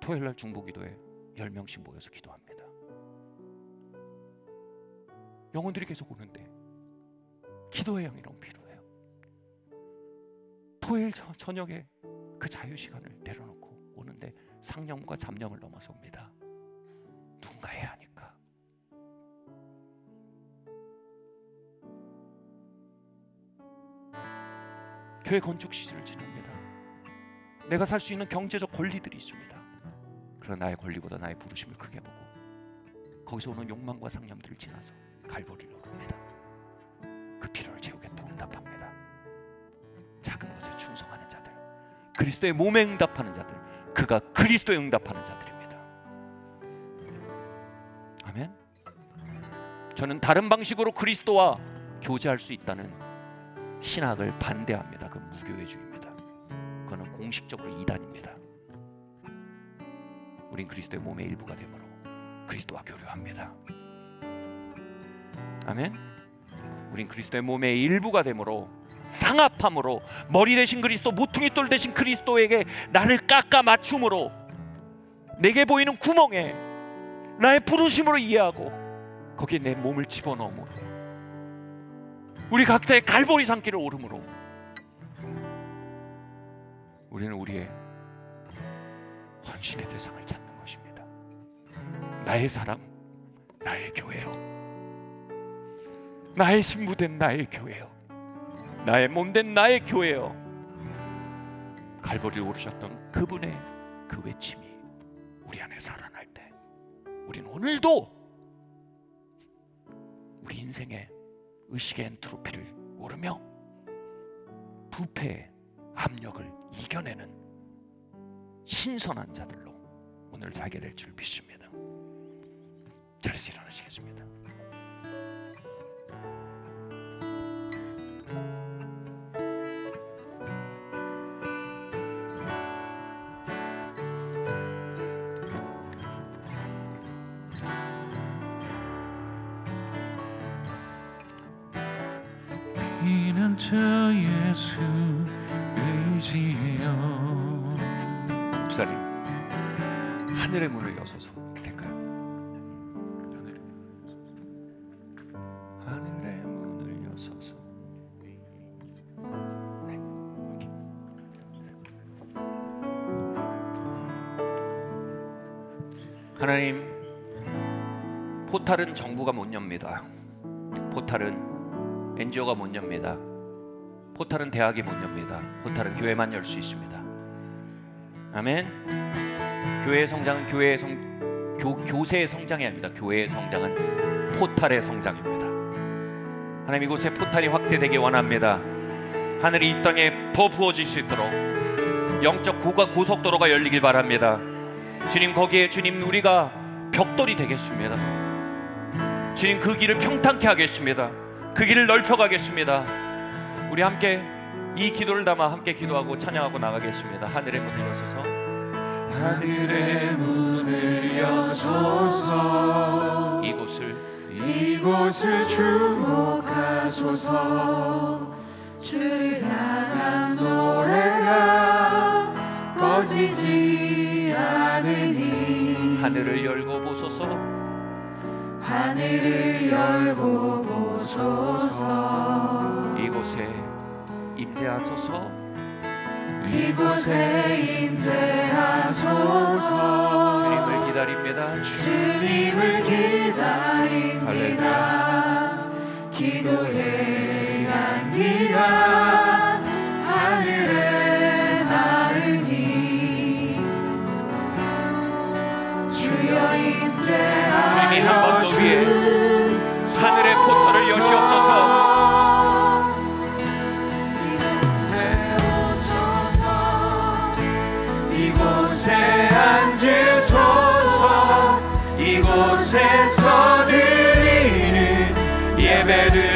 토요일날 중보기도에 10명씩 모여서 기도합니다. 영혼들이 계속 오는데 기도의 양이 너무 필요해요. 토요일 저녁에 그 자유시간을 내려놓고 오는데 상념과 잡념을 넘어서 옵니다. 누군가 해야 하니까. 교회 건축 시즌을 지납니다. 내가 살 수 있는 경제적 권리들이 있습니다. 그러나 나의 권리보다 나의 부르심을 크게 보고 거기서 오는 욕망과 상념들을 지나서 갈보리를 오릅니다. 그 필요를 채우겠다 응답합니다. 작은 것에 충성하는 자들, 그리스도의 몸에 응답하는 자들, 그가 그리스도에 응답하는 자들입니다. 아멘. 저는 다른 방식으로 그리스도와 교제할 수 있다는 신학을 반대합니다. 그건 무교회주의입니다. 그거는 공식적으로 이단입니다. 우린 그리스도의 몸의 일부가 되므로 그리스도와 교류합니다. 아멘. 우린 그리스도의 몸의 일부가 되므로 상합함으로 머리 대신 그리스도, 모퉁이 돌 대신 그리스도에게 나를 깎아 맞춤으로 내게 보이는 구멍에 나의 부르심으로 이해하고 거기에 내 몸을 집어넣음으로 우리 각자의 갈보리 산길을 오름으로 우리는 우리의 헌신의 대상을 찾는 것입니다. 나의 사람, 나의 교회요. 나의 신부된 나의 교회요. 나의 몸된 나의 교회요. 갈보리를 오르셨던 그분의 그 외침이 우리 안에 살아날 때 우리는 오늘도 우리 인생의 의식의 엔트로피를 오르며 부패의 압력을 이겨내는 신선한 자들로 오늘 살게 될 줄 믿습니다. 자리에서 일어나시겠습니다. 피난 저 예수 의지해요. 목사님, 하늘의 문을 여서서 될까요? 하늘의 문을 여서서. 네, 이렇게. 하나님, 포탈은 정부가 못 엽니다. 포탈은 NGO가 못 엽니다. 포탈은 대학이 못 엽니다. 포탈은 교회만 열 수 있습니다. 아멘. 교회의 성장은 교세의 성장이 아닙니다. 교회의 성장은 포탈의 성장입니다. 하나님, 이곳에 포탈이 확대되기 원합니다. 하늘이 이 땅에 더 부어질 수 있도록 영적 고속도로가 열리길 바랍니다. 주님, 거기에 주님 우리가 벽돌이 되겠습니다. 주님, 그 길을 평탄케 하겠습니다. 그 길을 넓혀가겠습니다. 우리 함께 이 기도를 담아 함께 기도하고 찬양하고 나가겠습니다. 하늘의 문을 여소서. 하늘의 문을 여소서. 이곳을 주목하소서. 주를 향한 노래가 꺼지지 않으니 하늘을 열고 보소서. 하늘을 열고 보소서. 이곳에 임재하소서. 이곳에 임재하소서. 주님을 기다립니다. 주님을 기다립니다. 기도의 향기가 하늘에 나르니 주여 임재하여 주님이 한 번 더 위에 하늘의 포털을 여시옵소서. 이곳에 앉으소서. 이곳에서 드리는 예배를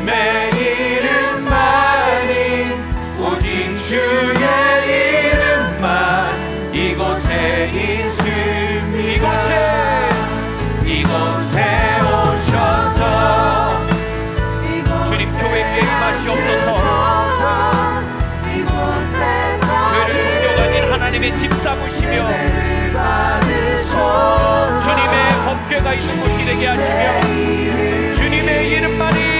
주님의 이름만이 오직 주의 이름만 이곳에 있습니다. 이곳에 오셔서 주님 교회에 임하시옵소서. 교회를 존경하는 하나님의 집 삼으시며 주님의 법궤가 있는 곳이 되게 하시며 주님의 이름만이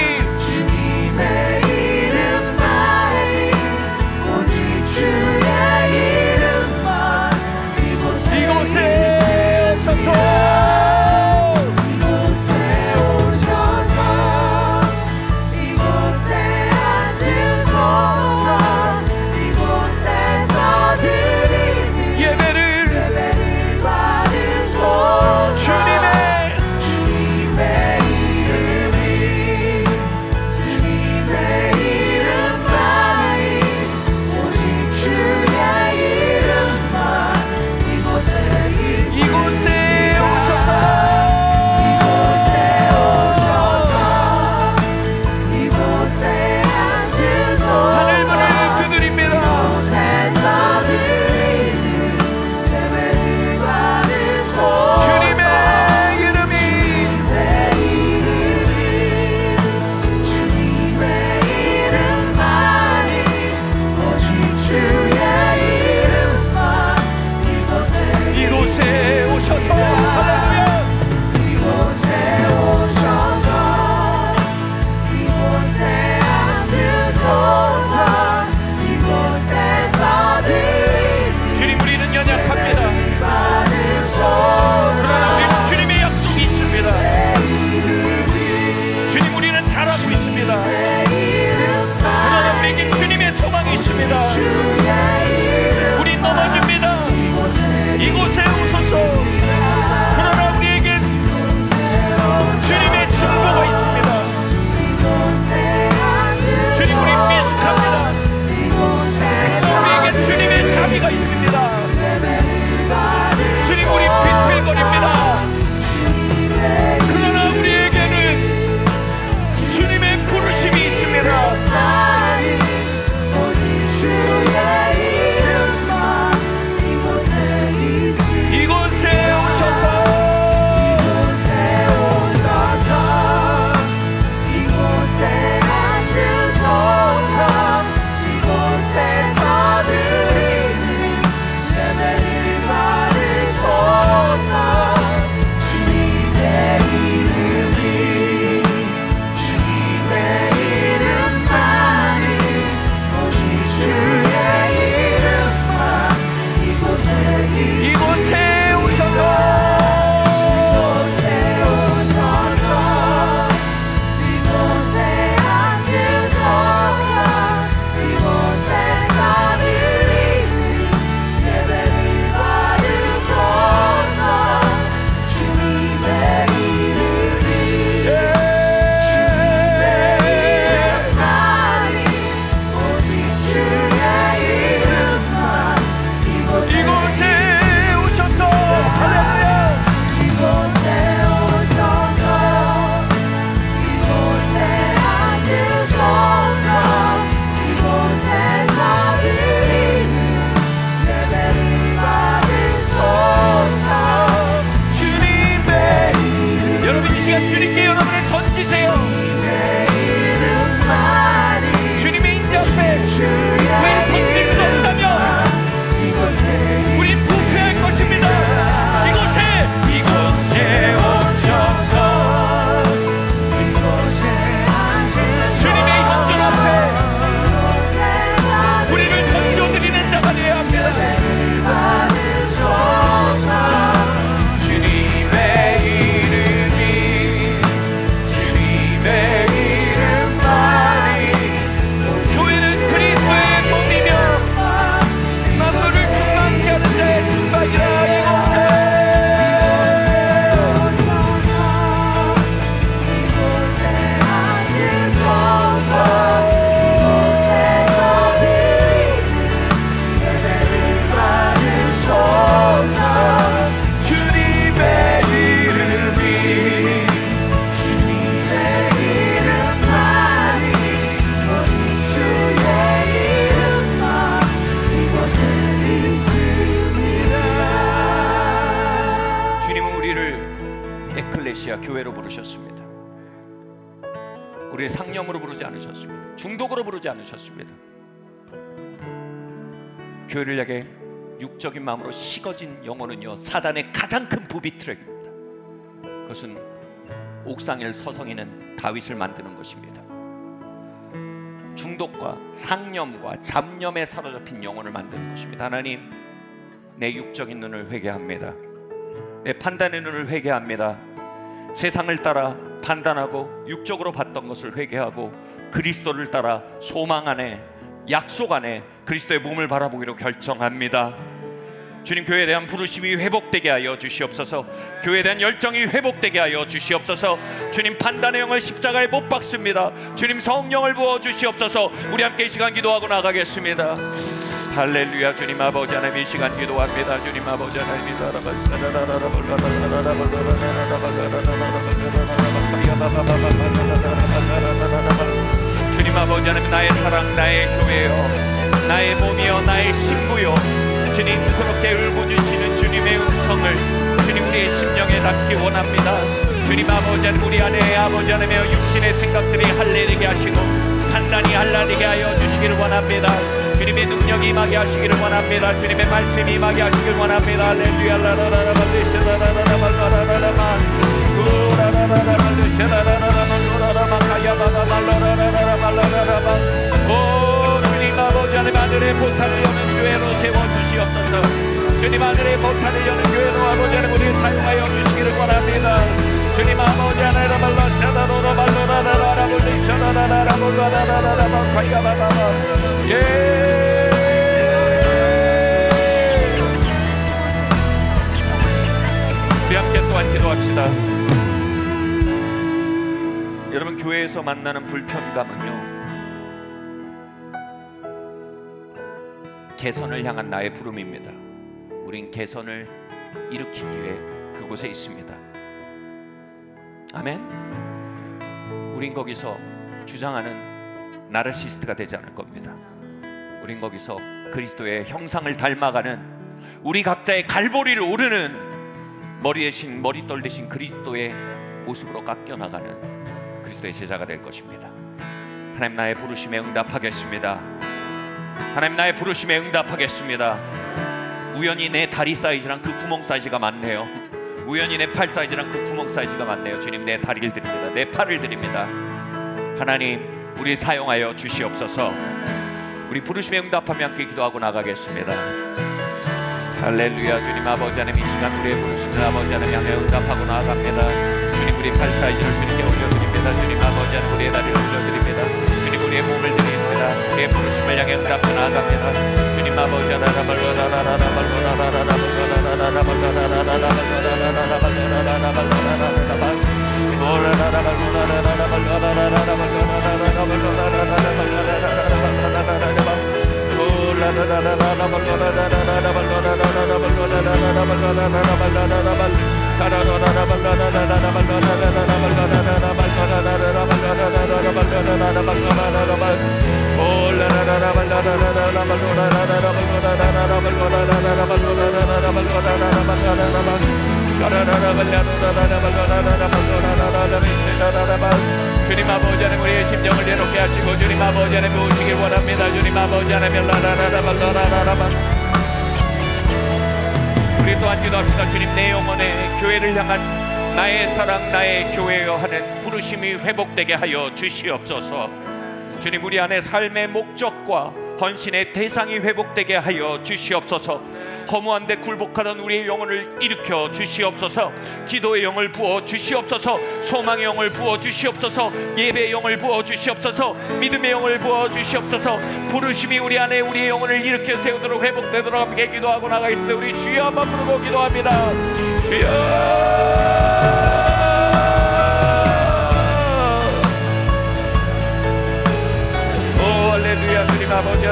오직 주의 이름만 이곳에 오셔서 이곳에 오셔서 이곳에 앉으소서. 이곳에서 드리는 예배를 받으소서. 주님의 주님의 이름만 부르셨습니다. 우리의 상념으로 부르지 않으셨습니다. 중독으로 부르지 않으셨습니다. 교회를 향해 육적인 마음으로 식어진 영혼은요, 사단의 가장 큰 부비트랙입니다. 그것은 옥상을 서성이는 다윗을 만드는 것입니다. 중독과 상념과 잡념에 사로잡힌 영혼을 만드는 것입니다. 하나님, 내 육적인 눈을 회개합니다. 내 판단의 눈을 회개합니다. 세상을 따라 판단하고 육적으로 봤던 것을 회개하고 그리스도를 따라 소망 안에, 약속 안에 그리스도의 몸을 바라보기로 결정합니다. 주님, 교회에 대한 부르심이 회복되게 하여 주시옵소서. 교회에 대한 열정이 회복되게 하여 주시옵소서. 주님, 판단의 영을 십자가에 못 박습니다. 주님, 성령을 부어 주시옵소서. 우리 함께 이 시간 기도하고 나가겠습니다. 할렐루야. 주님 아버지 하나님, 이 시간 기도합니다. 주님 아버지 하나님, 주님 아버지 하나님, 나의 사랑, 나의 교회여, 나의 몸이여, 나의 신부여, 주님 그렇게 울부짖으시는 주님의 음성을 주님 우리의 심령에 담기 원합니다. 주님 아버지 하나님, 우리 안에 아버지 하나님의 육신의 생각들이 할례되게 하시고 판단이 할라되게 하여 주시기를 원합니다. 주님의 능력이 임하게 하시기를 원합니다. 주님의 말씀이 임하게 하시기를 원합니다. 할렐루야. 오 주님 아버지 하나님, 하늘의 보탄을 여는 교회로 세워주시옵소서. 주님, 하늘의 보탄을 여는 교회로 아버지 하나님 우리를 사용하여 주시기를 원합니다. 주님 아버지 하나님, 우리 함께 또한 기도합시다. 여러분, 교회에서 만나는 불편감은요, 개선을 향한 나의 부름입니다. 우린 개선을 일으키기 위해 그곳에 있습니다. 아멘. 우린 거기서 주장하는 나르시스트가 되지 않을 겁니다. 우린 거기서 그리스도의 형상을 닮아가는, 우리 각자의 갈보리를 오르는 머리 대신 머리떨 대신 그리스도의 모습으로 깎여나가는 그리스도의 제자가 될 것입니다. 하나님, 나의 부르심에 응답하겠습니다. 하나님, 나의 부르심에 응답하겠습니다. 우연히 내 다리 사이즈랑 그 구멍 사이즈가 맞네요. 우연히 내 팔 사이즈랑 그 구멍 사이즈가 맞네요. 주님, 내 다리를 드립니다. 내 팔을 드립니다. 하나님, 우리 사용하여 주시옵소서. 우리 부르심에 응답하며 함께 기도하고 나가겠습니다. 할렐루야. 주님 아버지 하나님, 이 시간 우리의 부르심을 아버지 하나님 향해 응답하고 나아갑니다. 주님, 우리 팔 사이즈를 주님께 올려드립니다. 주님 아버지 하나님, 우리의 다리를 올려드립니다. 주님, 우리의 몸을 드립니다. 우리의 부르심을 향해 응답해 나아갑니다. 주님 아버지 주님 아버지 하나님, 우리의 심정을 내놓게 하시고 주님 아버지 하나님 오시길 원합니다. 주님 아버지 하나님, 우리 또한 기도합시다. 주님, 내 영혼의 교회를 향한 나의 사랑, 나의 교회여 하는 부르심이 회복되게 하여 주시옵소서. 주님, 우리 안에 삶의 목적과 헌신의 대상이 회복되게 하여 주시옵소서. 허무한 데 굴복하던 우리의 영혼을 일으켜 주시옵소서. 기도의 영을 부어 주시옵소서. 소망의 영을 부어 주시옵소서. 예배의 영을 부어 주시옵소서. 믿음의 영을 부어 주시옵소서. 부르심이 우리 안에 우리의 영혼을 일으켜 세우도록 회복되도록 함께 기도하고 나가겠습니다. 우리 주여 한번 부르고 기도합니다. 주여. 할렐루야. 주님 아버지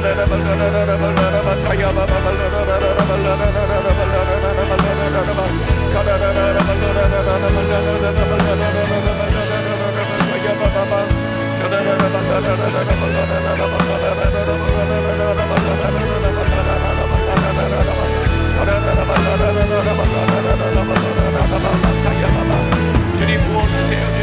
주님 부어주세요.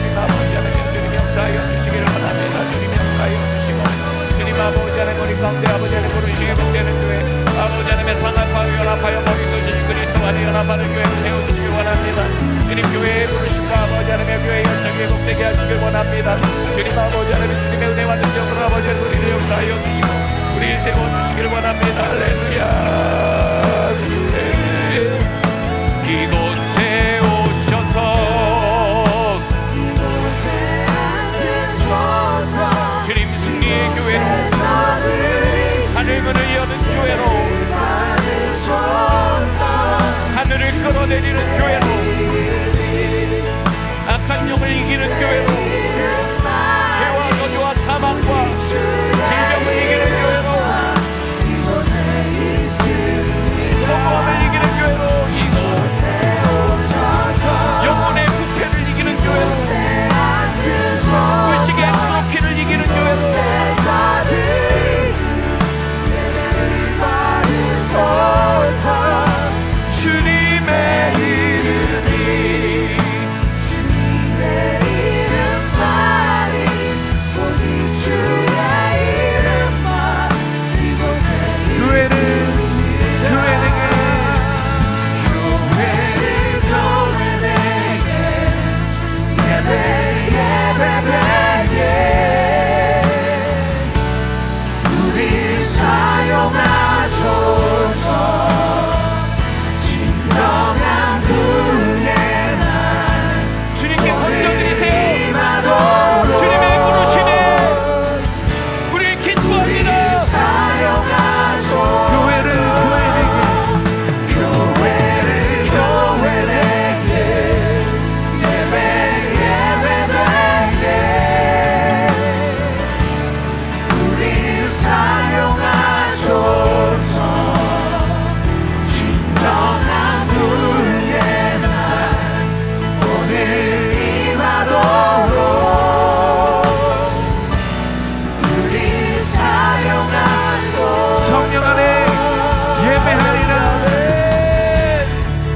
원합니다. 주님 아버지 하나님 주님의 은혜와 능력으로 아버지 우리를 역사하여 주시고 우리를 세워주시기를 원합니다. 할렐루야. 이곳에 오셔서 이곳에 앉으소서 주님 승리의 교회로 하늘 문을 여는 교회로 하늘을 끌어내리는 교회로 악한 영을 이기는 교회로 죄와 저주와 사망과 질병을 이기는 교회로 공허를 이기는 교회로 영혼의 부패를 이기는 교회로 의식의 끊기를 이기는 교회로 주님의 이름이 이름만이 오직 주의 이름만 이곳에 교회를 우리 사용하소서 진정한 부흥의 날 주님께 던져드리세요. 주님의 부르심에 우리 기도합니다. 사용하소서 교회에게 예배되게 우리 사용하소서 진정한 부흥의 날 오늘 임하도록 우리 사용하소서 성령 안에 예배하리라.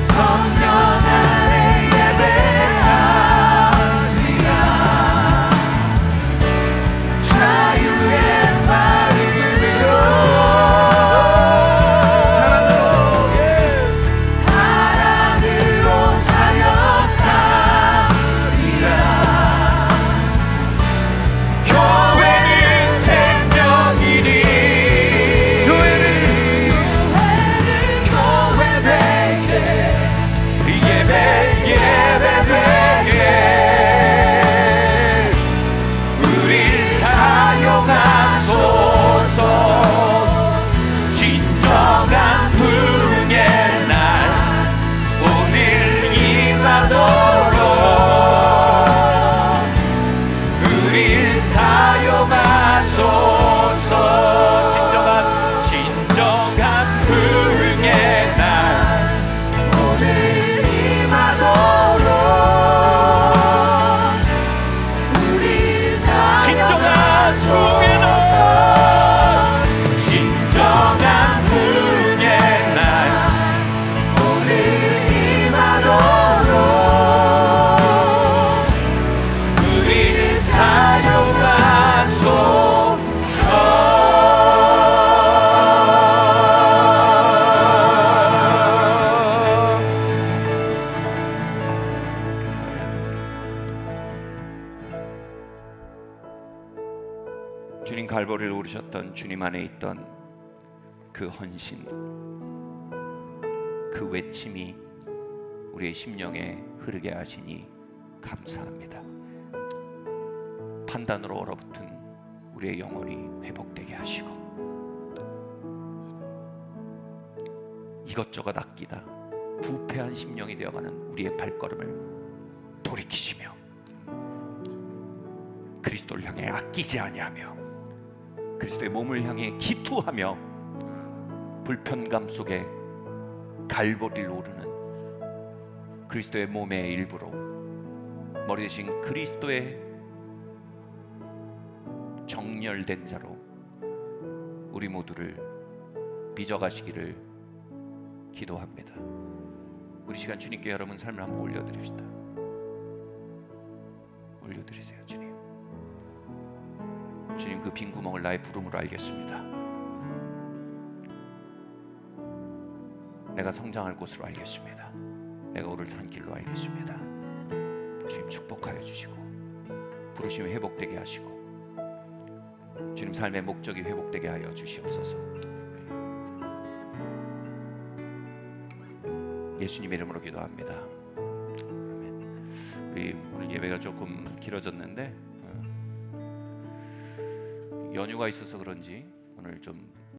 성령 안에 예배하리라 자유의 마음으로 사랑으로 사역하리라 교회는 생명이니 교회되게 예배되게 우릴 사용하소서 진정한 부흥의 날 오늘 임하도록 우릴 사용하소서 진정한 부흥의 날 오늘 임하도록 우리 진정한 부흥의 날 진정한 부흥의 날 오늘 임하도록 우리를 주님 갈보리를 오르셨던 주님 안에 있던 그 헌신, 그 외침이 우리의 심령에 흐르게 하시니 감사합니다. 판단으로 얼어붙은 우리의 영혼이 회복되게 하시고 이것저것 아끼다 부패한 심령이 되어가는 우리의 발걸음을 돌이키시며 그리스도를 향해 아끼지 아니하며 그리스도의 몸을 향해 기투하며 불편감 속에 갈보리를 오르는 그리스도의 몸의 일부로 머리 대신 그리스도의 정렬된 자로 우리 모두를 빚어가시기를 기도합니다. 우리 시간 주님께 여러분 삶을 한번 올려드립시다. 올려드리세요. 주님, 주님 그 빈 구멍을 나의 부름으로 알겠습니다. 내가 성장할 곳으로 알겠습니다. 내가 오를 산 길로 알겠습니다. 주님 축복하여 주시고 부르심이 회복되게 하시고 주님 삶의 목적이 회복되게 하여 주시옵소서. 예수님의 이름으로 기도합니다. 아멘. 우리 오늘 예배가 조금 길어졌는데 연휴가 있어서 그런지 오늘 좀